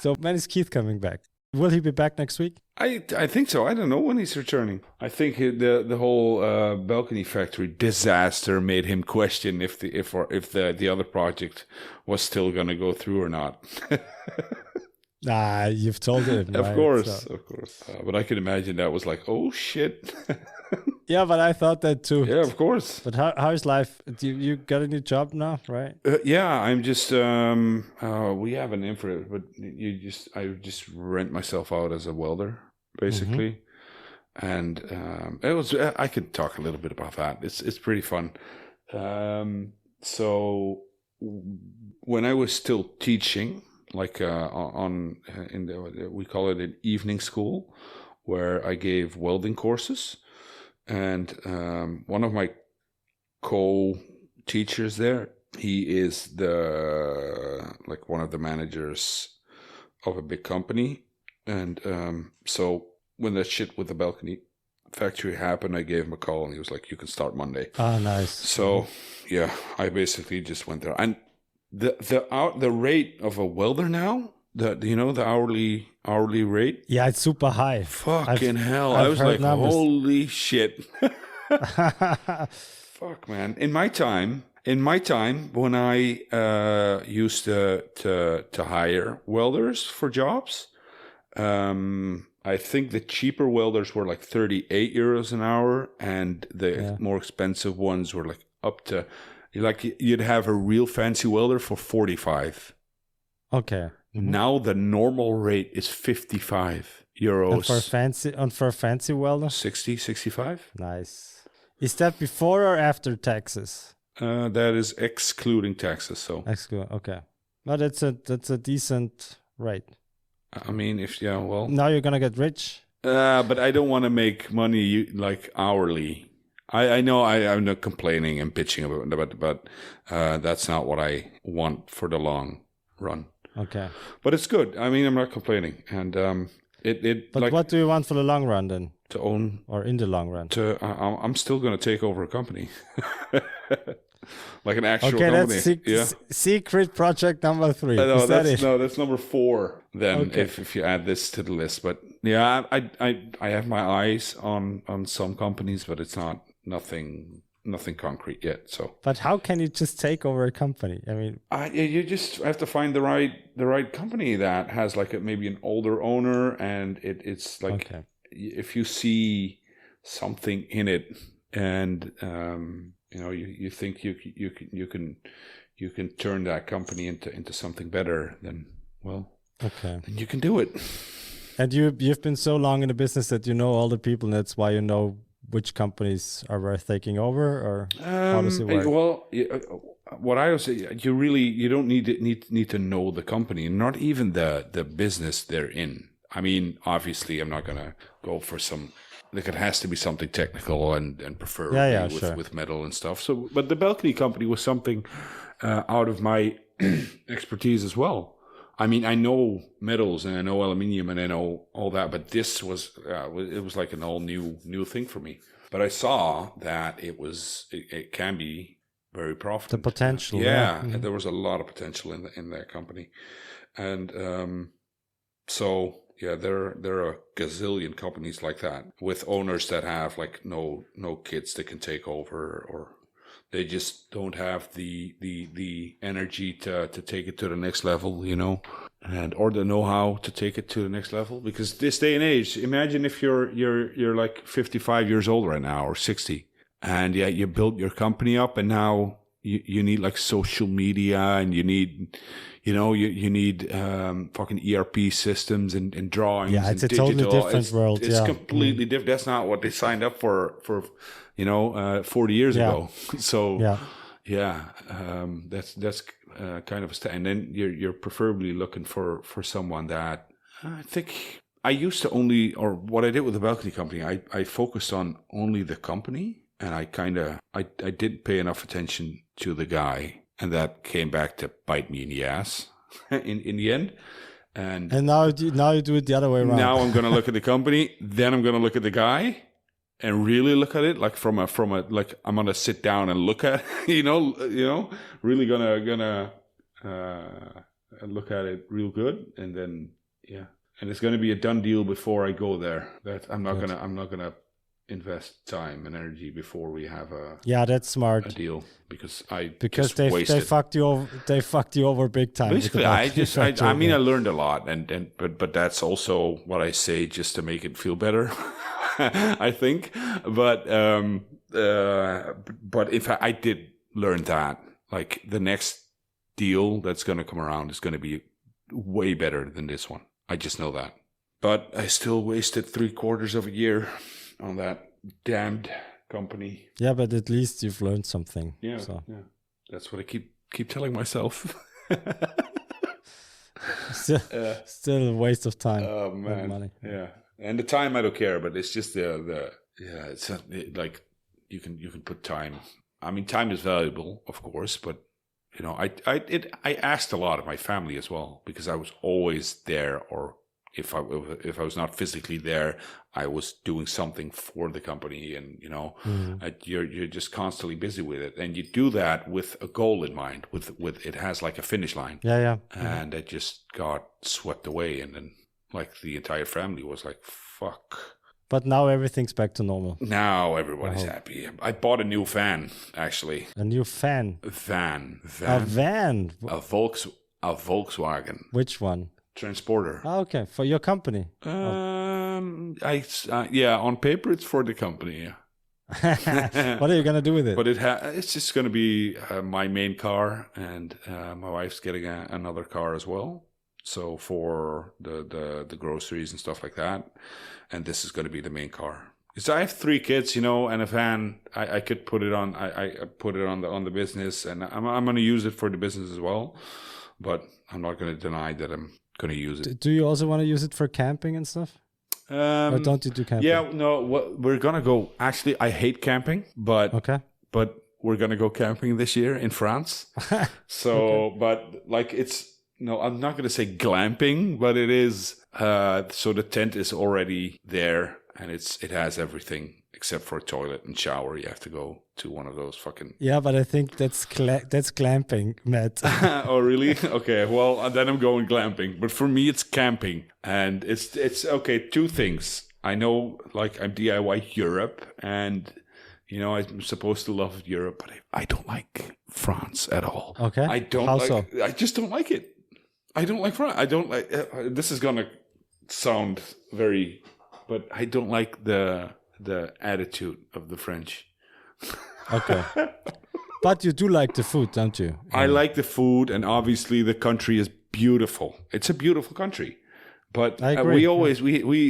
S1: So when is Keith coming back? Will he be back next week?
S2: I think so. I don't know when he's returning. I think the whole balcony factory disaster made him question if the other project was still going to go through or not.
S1: You've told him.
S2: Of
S1: right?
S2: course,
S1: So-
S2: of course. But I can imagine that was like, oh shit.
S1: Yeah, but I thought that too.
S2: Yeah, of course.
S1: But how's life? You got a new job now, right?
S2: Yeah, I'm just we have an infra, but I just rent myself out as a welder basically, and it was I could talk a little bit about that. It's pretty fun. So when I was still teaching, like we call it an evening school, where I gave welding courses, and one of my co-teachers there, he is one of the managers of a big company, and so when that shit with the balcony factory happened, I gave him a call, and he was like, "You can start Monday."
S1: Ah, nice.
S2: So yeah, I basically just went there, and the rate of a welder now, the hourly rate.
S1: Yeah, it's super high.
S2: Fucking hell!
S1: I've
S2: I was
S1: heard
S2: like,
S1: numbers.
S2: holy shit! Fuck, man. In my time, when I used to hire welders for jobs, I think the cheaper welders were like 38 euros an hour, and the more expensive ones were like up to, like, you'd have a real fancy welder for 45.
S1: Okay.
S2: Now the normal rate is 55 euros.
S1: And for a fancy welder?
S2: 60, 65.
S1: Nice. Is that before or after taxes?
S2: That is excluding taxes. So
S1: Okay. Well, that's a decent rate.
S2: I mean,
S1: Now you're gonna get rich.
S2: but I don't want to make money like hourly. I know I'm not complaining and bitching about it, but that's not what I want for the long run.
S1: Okay.
S2: But it's good. I mean, I'm not complaining, and
S1: But
S2: like,
S1: what do you want for the long run then?
S2: to own.
S1: Or in the long run?
S2: I'm still going to take over a company, like an actual
S1: Okay,
S2: company.
S1: that's secret project number 3.
S2: No,
S1: Is that it?
S2: that's number 4. Then,
S1: Okay.
S2: if you add this to the list, but yeah, I have my eyes on some companies, but it's nothing concrete yet. So,
S1: But how can you just take over a company? I mean,
S2: you just have to find the right company that has like maybe an older owner, and it's like,
S1: okay.
S2: if you see something in it, and you think you can turn that company into something better, then
S1: Okay.
S2: then you can do it.
S1: And you've been so long in the business that you know all the people, and that's why you know which companies are worth taking over, or how does it work?
S2: Well, what I would say, you don't need to know the company, not even the business they're in. I mean, obviously, I'm not gonna go for some. Like, it has to be something technical and preferably with metal and stuff. So, but the balcony company was something out of my expertise as well. I mean, I know metals and I know aluminium and I know all that, but this was it was like an all new thing for me. But I saw that it can be very profitable.
S1: The potential,
S2: yeah,
S1: yeah.
S2: there was a lot of potential in that company, and so yeah, there are a gazillion companies like that with owners that have like no kids that can take over, or they just don't have the energy to take it to the next level, and or the know-how to take it to the next level. Because this day and age, imagine if you're like 55 years old right now, or 60, and yeah, you built your company up, and now you need like social media, and you need you need fucking ERP systems and drawings.
S1: Yeah, it's
S2: and
S1: a
S2: digital.
S1: totally different world.
S2: It's completely different. That's not what they signed up for 40 years ago. So that's kind of and then you're preferably looking for someone that I think I used to only, or what I did with the balcony company, I focused on only the company, and I didn't pay enough attention to the guy, and that came back to bite me in the ass in the end. And
S1: now you do it the other way around.
S2: Now I'm going to look at the company, then I'm going to look at the guy, and really look at it like from a like I'm going to sit down and look at really gonna look at it real good, and then and it's going to be a done deal before I go there. That I'm not gonna invest time and energy before we have
S1: that's smart.
S2: a deal because
S1: they fucked you over. They fucked you over big time.
S2: Basically, I mean, I learned a lot, but that's also what I say just to make it feel better. I think, but if I did learn that, like the next deal that's going to come around is going to be way better than this one. I just know that. But I still wasted 3/4 of a year on that damned company.
S1: Yeah, but at least you've learned something.
S2: Yeah,
S1: so.
S2: yeah. That's what I keep telling myself.
S1: Still a waste of time.
S2: Oh man,
S1: money.
S2: Yeah. And the time I don't care, but it's just it's like you can put time. I mean, time is valuable, of course, but you know, I asked a lot of my family as well because I was always there, or if I was not physically there, I was doing something for the company, and you know, you're just constantly busy with it, and you do that with a goal in mind. With it has like a finish line.
S1: Yeah.
S2: And it just got swept away, and then like the entire family was like, "Fuck."
S1: But now everything's back to normal.
S2: Now everybody's happy. I bought a new van, actually.
S1: A new fan.
S2: Van.
S1: A van.
S2: A Volkswagen.
S1: Which one?
S2: Transporter.
S1: Oh, okay, for your company.
S2: On paper it's for the company. Yeah.
S1: What are you gonna do with it?
S2: But it's just gonna be my main car, and my wife's getting another car as well. So for the groceries and stuff like that, and this is gonna be the main car. Because I have 3 kids, you know, and a van. I could put it on. I put it on the business, and I'm gonna use it for the business as well. But I'm not gonna deny that I'm going to use it.
S1: Do you also want to use it for camping and stuff? Or don't you do camping?
S2: Yeah, no, we're going to go. Actually, I hate camping, but we're going to go camping this year in France. So, but like I'm not going to say glamping, but it is. So the tent is already there, and it has everything except for a toilet and shower. You have to go to one of those fucking...
S1: Yeah, but I think that's glamping, Matt.
S2: Oh, really? Okay, well, then I'm going glamping. But for me, it's camping. And it's okay, 2 things. I know, like, I'm DIY Europe, and, you know, I'm supposed to love Europe, but I don't like France at all.
S1: Okay.
S2: I just don't like it. I don't like France. I don't like... this is going to sound very... But I don't like the attitude of the French.
S1: Okay. But you do like the food, don't you?
S2: I like the food, and obviously the country is beautiful. It's a beautiful country. But
S1: I agree.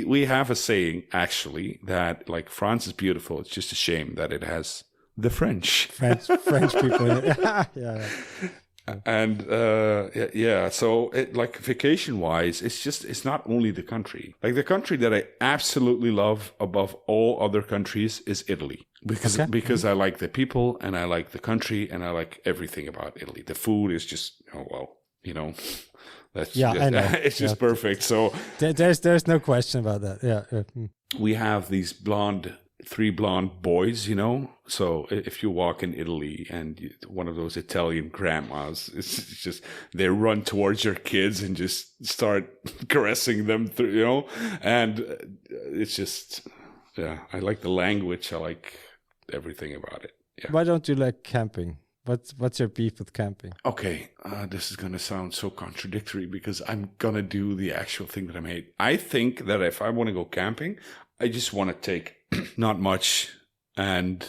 S2: We have a saying, actually, that like France is beautiful. It's just a shame that it has the French.
S1: French people. Yeah.
S2: And so like vacation wise, it's not only the country. Like the country that I absolutely love above all other countries is Italy, because I like the people, and I like the country, and I like everything about Italy. The food is just that's
S1: I know.
S2: It's just perfect. So
S1: there's no question about that. Yeah.
S2: We have these 3 blonde boys, you know. So if you walk in Italy and one of those Italian grandmas, it's just they run towards your kids and just start caressing them through, you know. And it's just, I like the language. I like everything about it. Yeah.
S1: Why don't you like camping? What's your beef with camping?
S2: Okay, this is going to sound so contradictory because I'm going to do the actual thing that I hate. I think that if I want to go camping, I just want to take not much and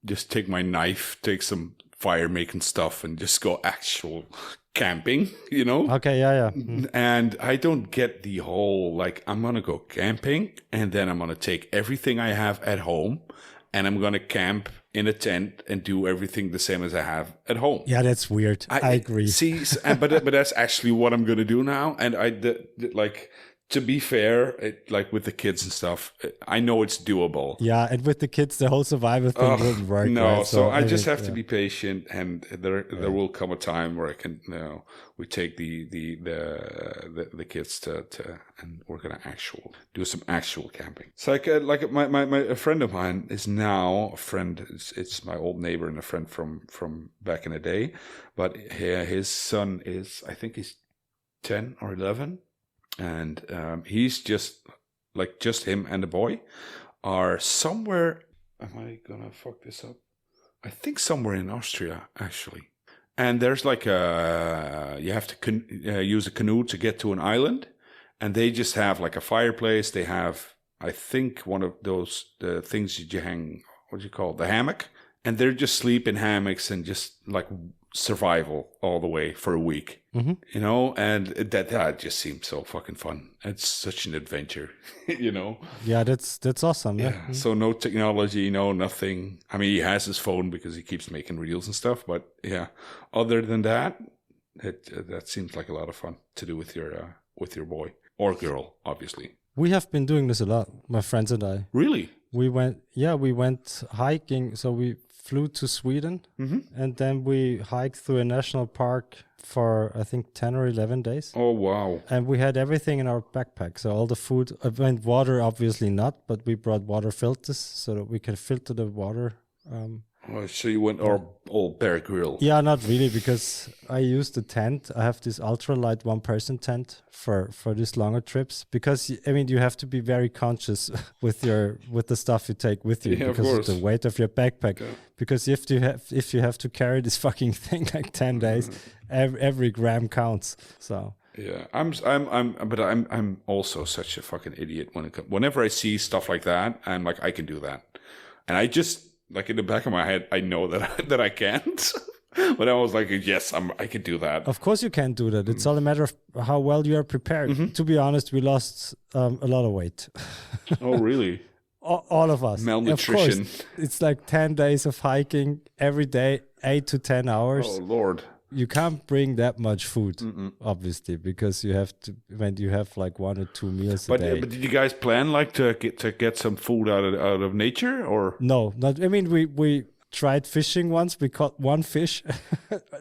S2: just take my knife, take some fire making stuff, and just go actual camping, you know?
S1: Okay, yeah. Mm-hmm.
S2: And I don't get the whole, like, I'm going to go camping and then I'm going to take everything I have at home and I'm going to camp in a tent and do everything the same as I have at home.
S1: Yeah, that's weird. I agree.
S2: See, but that's actually what I'm going to do now. And to be fair, like with the kids and stuff, I know it's doable.
S1: Yeah, and with the kids, the whole survival thing wouldn't work.
S2: No,
S1: right?
S2: so I just have to be patient, and there will come a time where I can, we take the kids to and we're gonna do some actual camping. It's like a friend of mine is now a friend. It's my old neighbor and a friend from back in the day, but his son is, I think he's 10 or 11. and he's just him and the boy are somewhere. Am I gonna fuck this up? I think somewhere in Austria, actually. And there's like you have to use a canoe to get to an island, and they just have like a fireplace. They have, I think, one of those things that you hang. What do you call it? The hammock, and they're just sleep in hammocks and just like survival all the way for a week. You know, and that just seems so fucking fun. It's such an adventure, you know.
S1: Yeah, that's awesome. Yeah.
S2: So no technology, no nothing. I mean, he has his phone because he keeps making reels and stuff. But yeah, other than that, that seems like a lot of fun to do with your boy or girl, obviously.
S1: We have been doing this a lot, my friends and I.
S2: Really?
S1: We went hiking. So we flew to Sweden, and then we hiked through a national park for I think 10 or 11 days.
S2: Oh wow!
S1: And we had everything in our backpack. So all the food, water obviously not, but we brought water filters so that we can filter the water.
S2: So you went all Bear Grylls.
S1: Yeah, not really, because I used a tent. I have this ultralight one-person tent for these longer trips. Because I mean, you have to be very conscious with the stuff you take with you, because of the weight of your backpack. Yeah. Because if you have to carry this fucking thing like 10 days, every gram counts. So.
S2: Yeah, I'm also such a fucking idiot whenever I see stuff like that. I'm like, I can do that, and I just. Like in the back of my head, I know that I can't. But I was like, yes, I can do that.
S1: Of course you can do that. It's all a matter of how well you are prepared. To be honest, we lost a lot of weight.
S2: Oh, really?
S1: All of us.
S2: Malnutrition.
S1: Of course, it's like 10 days of hiking every day, 8 to 10 hours.
S2: Oh, Lord.
S1: You can't bring that much food, obviously, because you have like 1 or 2 meals a day.
S2: But did you guys plan like to get some food out of nature, or
S1: no? Not. I mean, we tried fishing once. We caught one fish.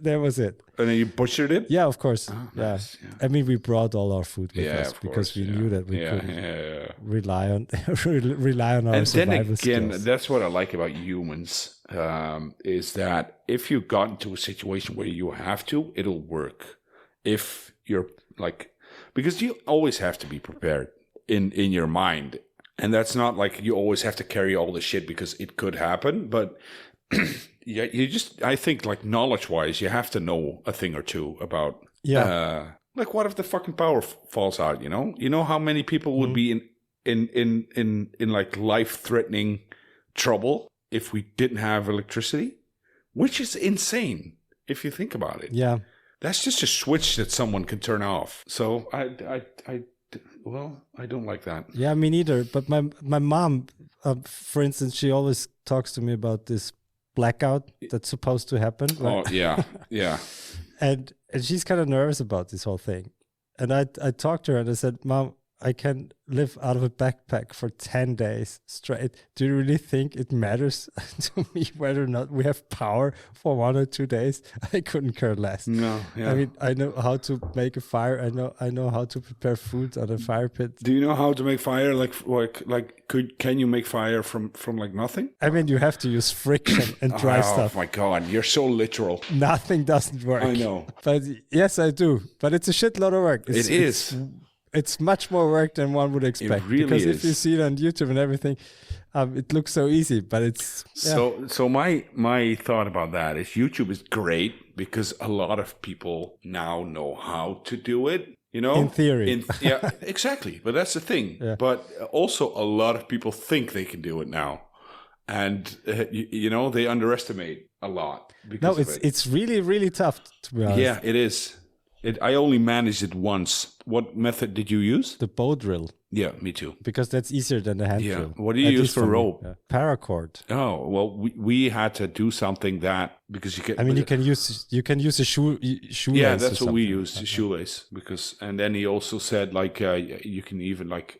S1: That was it.
S2: And then you butchered it.
S1: Yeah, of course.
S2: Oh, nice. Yeah.
S1: I mean, we brought all our food with us because we knew that we couldn't rely on our survival skills.
S2: And then again, that's what I like about humans, is that if you got into a situation where you have to, it'll work. If you're like, because you always have to be prepared in your mind. And that's not like you always have to carry all the shit because it could happen, but yeah, I think like knowledge-wise, you have to know a thing or two about, like what if the fucking power falls out, you know? You know how many people would be in like life-threatening trouble if we didn't have electricity? Which is insane if you think about it.
S1: Yeah.
S2: That's just a switch that someone can turn off. So well, I don't like that.
S1: Yeah, me neither. But my mom, for instance, she always talks to me about this blackout that's supposed to happen.
S2: Right? Oh, yeah, yeah.
S1: and she's kind of nervous about this whole thing. And I talked to her and I said, Mom, I can live out of a backpack for 10 days straight. Do you really think it matters to me whether or not we have power for 1 or 2 days? I couldn't care less.
S2: No, yeah.
S1: I mean, I know how to make a fire. I know how to prepare food on a fire pit.
S2: Do you know how to make fire? Can you make fire from like nothing?
S1: I mean, you have to use friction and dry stuff.
S2: Oh my God, you're so literal.
S1: Nothing doesn't work.
S2: I know.
S1: But yes, I do. But it's a shitload of work.
S2: It is.
S1: It's much more work than one would expect.
S2: It really
S1: because
S2: is.
S1: If you see it on YouTube and everything, it looks so easy, but it's... Yeah.
S2: So my thought about that is YouTube is great because a lot of people now know how to do it, you know?
S1: In theory.
S2: Yeah, exactly. But that's the thing. Yeah. But also a lot of people think they can do it now. And, you know, they underestimate a lot.
S1: No, it's really, really tough, to be honest.
S2: Yeah, it is. I only managed it once. What method did you use?
S1: The bow drill.
S2: Yeah, me too.
S1: Because that's easier than the hand drill.
S2: What do you use for rope?
S1: Paracord.
S2: Oh, well, we had to do something that because you can.
S1: I mean, you can use a shoelace.
S2: Yeah, that's what we used, the shoelace. And then he also said like you can even like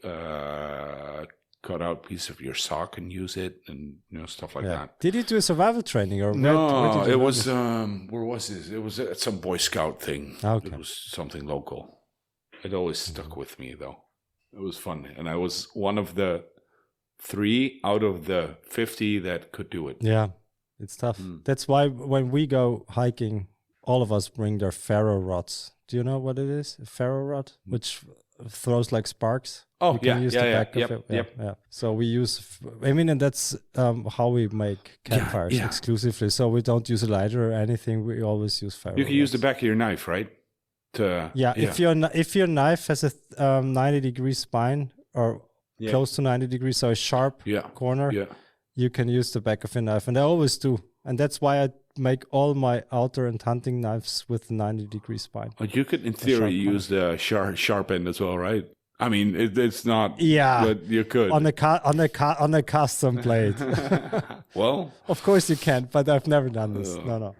S2: cut out a piece of your sock and use it, and you know, stuff like that.
S1: Did you do a survival training or
S2: no? It was where was this? It was at some Boy Scout thing.
S1: Okay.
S2: It was something local. It always stuck with me though. It was fun, and I was one of the 3 out of the 50 that could do it.
S1: Yeah, it's tough. That's why when we go hiking, all of us bring their ferro rods. Do you know what it is? A ferro rod, which throws like sparks.
S2: Oh,
S1: you can use the back
S2: yep,
S1: of it.
S2: yep.
S1: Yeah. So we use, and that's how we make campfires
S2: yeah.
S1: exclusively. So we don't use a lighter or anything. We always use fire.
S2: You can use the back of your knife, right?
S1: If your knife has a 90-degree spine or close to 90 degrees, so a sharp corner, you can use the back of your knife, and I always do. And that's why I make all my outdoor and hunting knives with 90-degree spine.
S2: But you could, in theory, use the sharp end as well, right? I mean, it's not.
S1: Yeah,
S2: but you could
S1: on a custom blade.
S2: Well,
S1: of course you can, but I've never done this. No.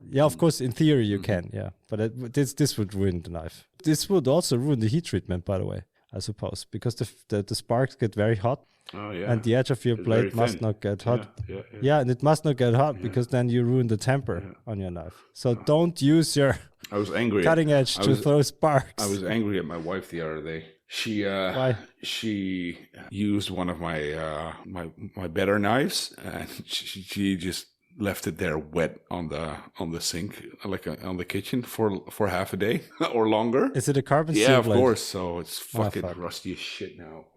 S1: Yeah, of course, in theory you can. Yeah, but this would ruin the knife. This would also ruin the heat treatment, by the way, I suppose, because the sparks get very hot.
S2: Oh yeah.
S1: And the edge of your blade must not get hot. Yeah, and it must not get hot because then you ruin the temper on your knife. So don't use your
S2: I was angry
S1: cutting edge to throw sparks.
S2: I was angry at my wife the other day.
S1: Why?
S2: She used one of my my better knives, and she just left it there wet on the sink, like on the kitchen for half a day or longer.
S1: Is it a carbon steel
S2: blade? Yeah, of
S1: blade?
S2: course. So it's fucking rusty as shit now,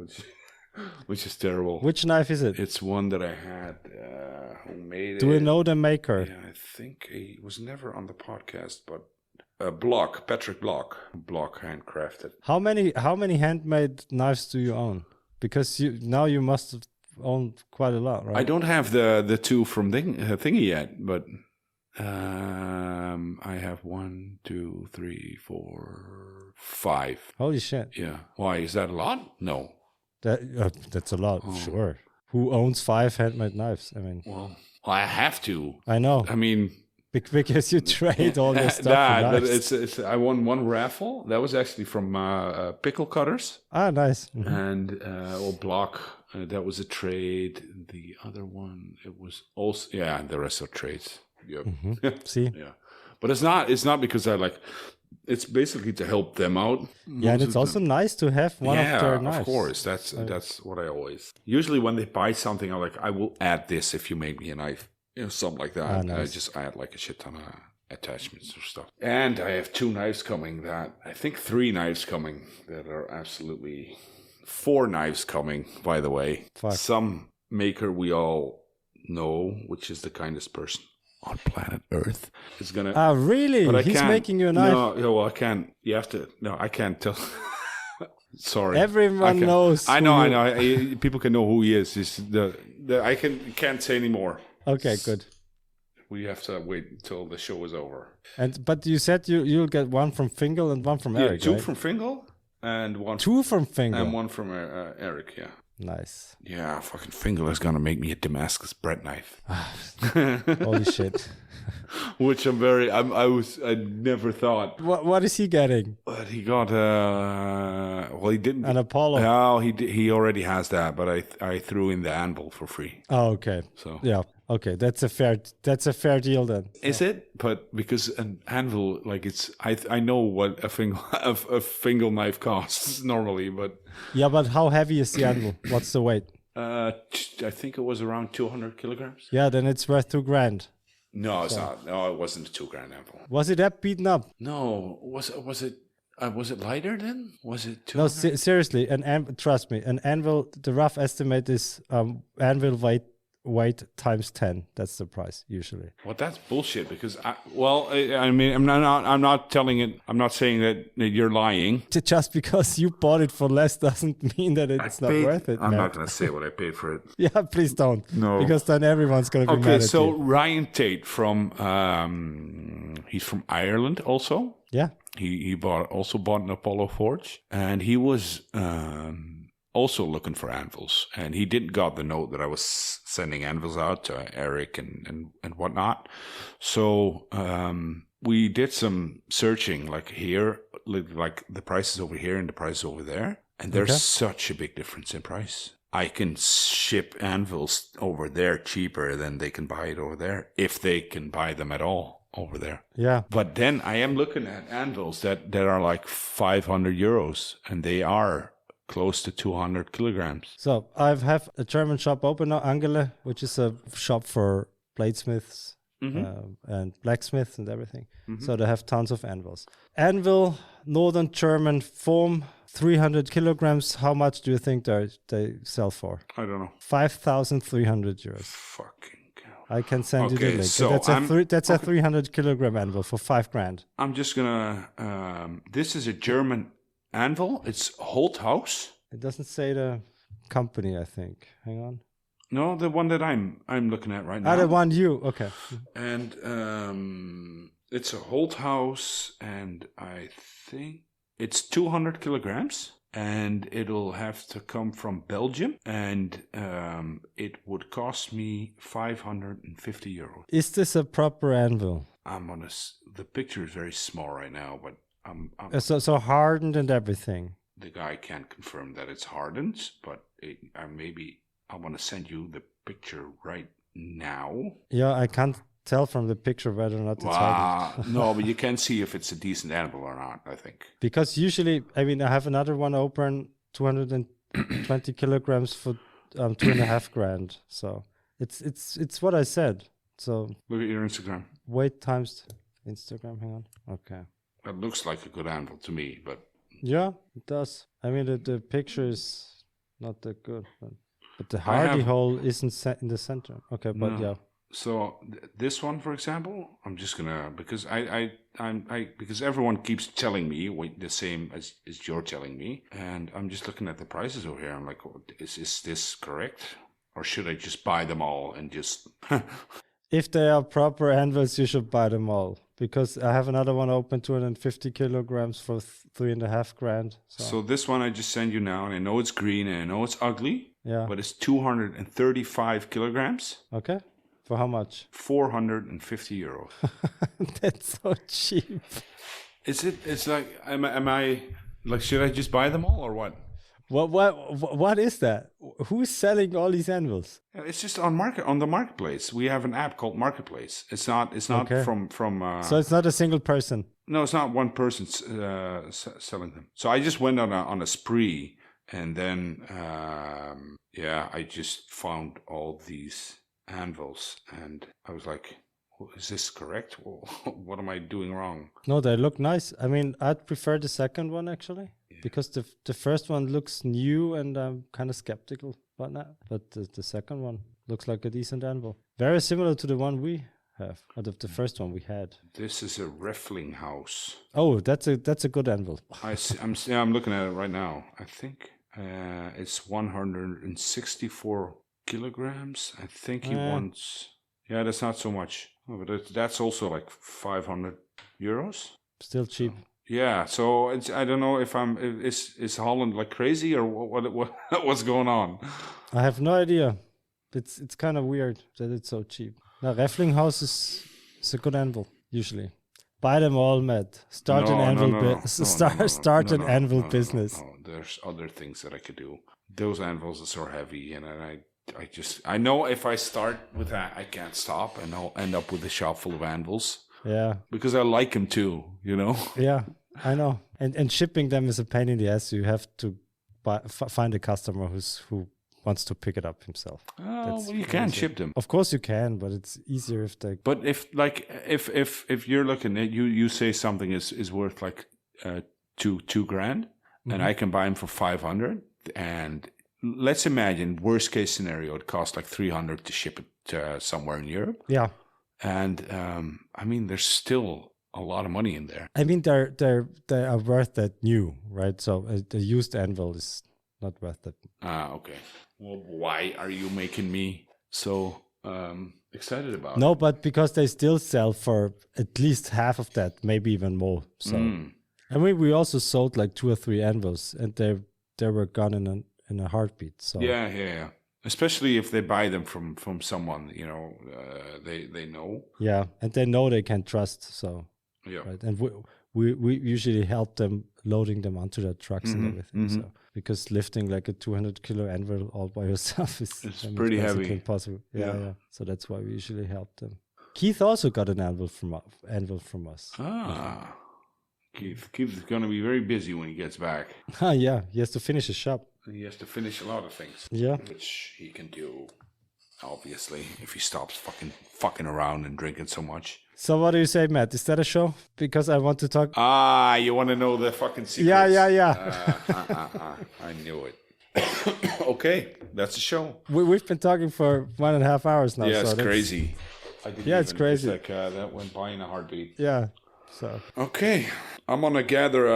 S2: which is terrible.
S1: Which knife is it?
S2: It's one that I had. Who made it?
S1: Do we know the maker?
S2: Yeah, I think he was never on the podcast, but Patrick Block handcrafted.
S1: How many handmade knives do you own? Because you must have owned quite a lot, right?
S2: I don't have the two from Thingy yet, but I have 1, 2, 3, 4, 5.
S1: Holy shit!
S2: Yeah. Why is that a lot? No.
S1: That's a lot, sure. Who owns 5 handmade knives? I mean,
S2: well, I have to.
S1: I know.
S2: I mean,
S1: because you trade all your stuff.
S2: But it's. I won one raffle. That was actually from Pickle Cutters.
S1: Ah, nice.
S2: Mm-hmm. And Block. That was a trade. The other one, it was also the rest are trades. Yep.
S1: Mm-hmm. See.
S2: Yeah, but it's not because I like. It's basically to help them out.
S1: Yeah, and it's also nice to have one of their knives.
S2: Yeah, of course. That's what I always. Usually, when they buy something, I'm like, I will add this if you make me a knife, something like that.
S1: Ah, nice.
S2: And I just add like a shit ton of attachments or stuff. And I have 2 knives coming. I think 3 knives coming that are absolutely 4 knives coming. By the way, some maker we all know, which is the kindest person on planet Earth, is gonna.
S1: Ah, really? He's making you a knife.
S2: No, well, I can't. You have to. No, I can't tell. Sorry.
S1: Everyone knows.
S2: I know. People can know who he is. He's I can't say anymore.
S1: Okay, good.
S2: We have to wait until the show is over.
S1: But you said you'll get one from Fingal and one from Eric.
S2: 2
S1: right?
S2: from Fingal and 1.
S1: 2 from Fingal
S2: and 1 from Eric. Yeah.
S1: Nice.
S2: Yeah, fucking Fingal is gonna make me a Damascus bread knife.
S1: Holy shit.
S2: Which I never thought.
S1: What is he getting?
S2: But he got he didn't.
S1: An Apollo.
S2: No, he already has that, but I threw in the anvil for free.
S1: Oh, okay.
S2: So
S1: yeah, okay, that's a fair deal then.
S2: Is it? But because an anvil, like I know what a Fingal knife costs normally, but
S1: yeah, but how heavy is the anvil? What's the weight?
S2: I think it was around 200 kilograms.
S1: Yeah, then it's worth $2,000.
S2: No, it's not. No, it wasn't a $2,000 anvil.
S1: Was it that beaten up?
S2: No, was it lighter then? Was it 200?
S1: No, seriously, trust me, an anvil. The rough estimate is anvil weight times 10. That's the price usually.
S2: Well, that's bullshit because I mean, I'm not telling it. I'm not saying that you're lying.
S1: Just because you bought it for less doesn't mean that it's not worth it.
S2: I'm not going to say what I paid for it.
S1: Yeah, please don't.
S2: No,
S1: because then everyone's going to be mad at
S2: so
S1: you.
S2: Ryan Tate from he's from Ireland also.
S1: Yeah.
S2: He also bought an Apollo Forge, and he was also looking for anvils, and he didn't got the note that I was sending anvils out to Eric and whatnot. So we did some searching, like here, like the prices over here and the prices over there, and there's such a big difference in price. I can ship anvils over there cheaper than they can buy it over there, if they can buy them at all over there.
S1: Yeah.
S2: But then I am looking at anvils that are like 500 euros, and they are close to 200 kilograms.
S1: So I have a German shop open now, Angele, which is a shop for bladesmiths and blacksmiths and everything. So they have tons of anvils. Anvil, Northern German foam, 300 kilograms. How much do you think they sell for?
S2: I don't know.
S1: 5,300 euros.
S2: Fucking cow.
S1: I can send you the
S2: Okay,
S1: link.
S2: so
S1: that's a 300 kilogram anvil for 5 grand.
S2: I'm just gonna. This is a German anvil. It's Holthaus.
S1: It doesn't say the company, I think. Hang on.
S2: No, the one that I'm looking at right now.
S1: The one you. Okay.
S2: And it's a Holthaus, and I think it's 200 kilograms, and it'll have to come from Belgium, and it would cost me 550 euros.
S1: Is this a proper anvil?
S2: The picture is very small right now, but
S1: So hardened and everything.
S2: the guy can't confirm that it's hardened, but I want to send you the picture right now.
S1: Yeah, I can't tell from the picture whether or not it's hardened.
S2: No, but you can see if it's a decent anvil or not, I think.
S1: Because usually, I have another one open, 220 kilograms for 2.5 grand. So it's what I said. So
S2: Look at your Instagram.
S1: weight times Instagram. Hang on. Okay.
S2: That looks like a good anvil to me, but
S1: Yeah, it does. The picture is not that good, but the hardy hole isn't set in the center. Okay, but
S2: No.
S1: yeah.
S2: So this one, for example, I'm just gonna because because everyone keeps telling me the same as you're telling me, and I'm just looking at the prices over here. I'm like, is this correct, or should I just buy them all and just?
S1: If they are proper anvils, you should buy them all. Because I have another one open, 250 kilograms for 3.5 grand.
S2: So this one I just send you now, and I know it's green and I know it's ugly.
S1: Yeah.
S2: But it's 235 kilograms.
S1: Okay. For how much?
S2: 450 euros.
S1: That's so cheap.
S2: Is it? It's like, am I like? Should I just buy them all or what?
S1: What is that? Who's selling all these anvils?
S2: It's just on the marketplace. We have an app called Marketplace. It's not
S1: Okay.
S2: from.
S1: So it's not a single person.
S2: No, it's not one person selling them. So I just went on a spree, and then I just found all these anvils, and I was like, is this correct? What am I doing wrong?
S1: No, they look nice. I'd prefer the second one actually. Because the first one looks new and I'm kind of skeptical about that. But the second one looks like a decent anvil. Very similar to the one we have, or the first one we had.
S2: This is a Reiflinghaus.
S1: Oh, that's a good anvil.
S2: I'm looking at it right now. I think it's 164 kilograms. I think he wants... Yeah, that's not so much. Oh, but that's also like 500 euros.
S1: Still cheap.
S2: Yeah, so I don't know if is Holland like crazy or what's going on.
S1: I have no idea. It's kind of weird that it's so cheap. Now, Reiflinghaus is a good anvil usually. Buy them all, Matt. Start an anvil business.
S2: No, there's other things that I could do. Those anvils are so heavy, and I know if I start with that, I can't stop, and I'll end up with a shop full of anvils.
S1: Yeah.
S2: Because I like them too, you know?
S1: Yeah, I know. And shipping them is a pain in the ass. You have to find a customer who wants to pick it up himself.
S2: Oh, well, you can ship them.
S1: Of course you can, but it's easier if they...
S2: But if you're looking at, you say something is worth like $2 grand, and I can buy them for 500, and let's imagine worst case scenario, it costs like 300 to ship it to somewhere in Europe.
S1: Yeah.
S2: And there's still a lot of money in there.
S1: They are worth that new, right? So the used anvil is not worth that.
S2: Okay. Well, why are you making me so excited about it?
S1: No, but because they still sell for at least half of that, maybe even more. So we also sold like 2 or 3 anvils, and they were gone in a heartbeat. So
S2: yeah. Especially if they buy them from someone, they know.
S1: Yeah, and they know they can trust. So
S2: yeah,
S1: right. And we usually help them loading them onto their trucks and everything. So because lifting like a 200 kilo anvil all by yourself is
S2: pretty heavy.
S1: Impossible. Yeah. So that's why we usually help them. Keith also got an anvil from us.
S2: Keith is gonna be very busy when he gets back.
S1: Yeah, he has to finish his shop.
S2: He has to finish a lot of things.
S1: Yeah.
S2: Which he can do. obviously, if he stops fucking around and drinking so much.
S1: So what do you say, Matt? Is that a show? Because I want to talk.
S2: Ah, you want to know the fucking secrets?
S1: Yeah.
S2: I knew it. Okay, that's a show.
S1: We've been talking for 1.5 hours now.
S2: Yeah,
S1: so
S2: it's crazy.
S1: It's crazy.
S2: It's like that went by in a heartbeat.
S1: Yeah. So
S2: okay, I'm gonna gather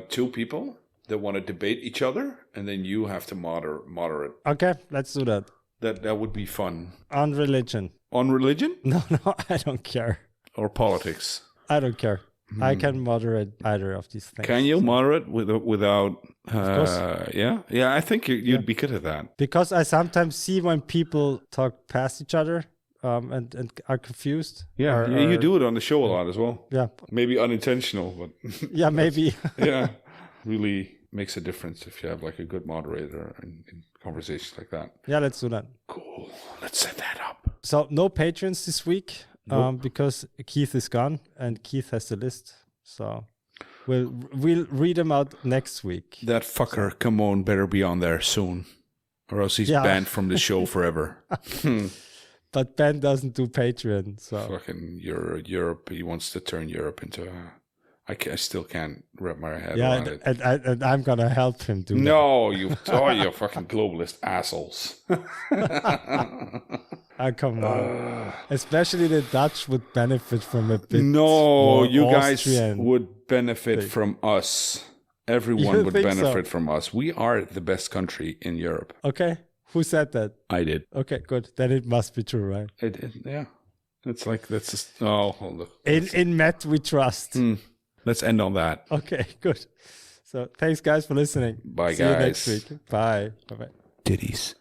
S2: 2 people that want to debate each other, and then you have to moderate.
S1: Okay, let's do that.
S2: That would be fun.
S1: On religion.
S2: On religion?
S1: No, I don't care.
S2: Or politics?
S1: I don't care. I can moderate either of these things.
S2: Can you moderate without? Yeah. I think you'd be good at that.
S1: Because I sometimes see when people talk past each other, and are confused.
S2: Yeah, you do it on the show a lot as well.
S1: Yeah,
S2: maybe unintentional, but
S1: yeah, maybe.
S2: Yeah, really makes a difference if you have like a good moderator in conversations like that.
S1: Yeah, let's do that.
S2: Cool. Let's set that up.
S1: So no patrons this week.
S2: Nope.
S1: Because Keith is gone and Keith has the list. So we'll read them out next week.
S2: That fucker, come on, better be on there soon. Or else he's banned from the show forever.
S1: But Ben doesn't do Patreon, so
S2: fucking Europe. He wants to turn Europe into I still can't wrap my head around it.
S1: And I'm gonna help him do
S2: no, you fucking globalist assholes.
S1: Come on. Especially the Dutch would benefit from a bit.
S2: No, you
S1: Austrian
S2: guys would benefit from us. Everyone would benefit
S1: so?
S2: from us. We are the best country in Europe.
S1: Okay. Who said that?
S2: I did.
S1: Okay, good. Then it must be true, right?
S2: I did, yeah. It's like, that's just, look.
S1: In Matt we trust.
S2: Let's end on that.
S1: Okay, good. So thanks guys for listening.
S2: Bye,
S1: See
S2: guys.
S1: you next week. Bye. Bye-bye.
S2: Titties.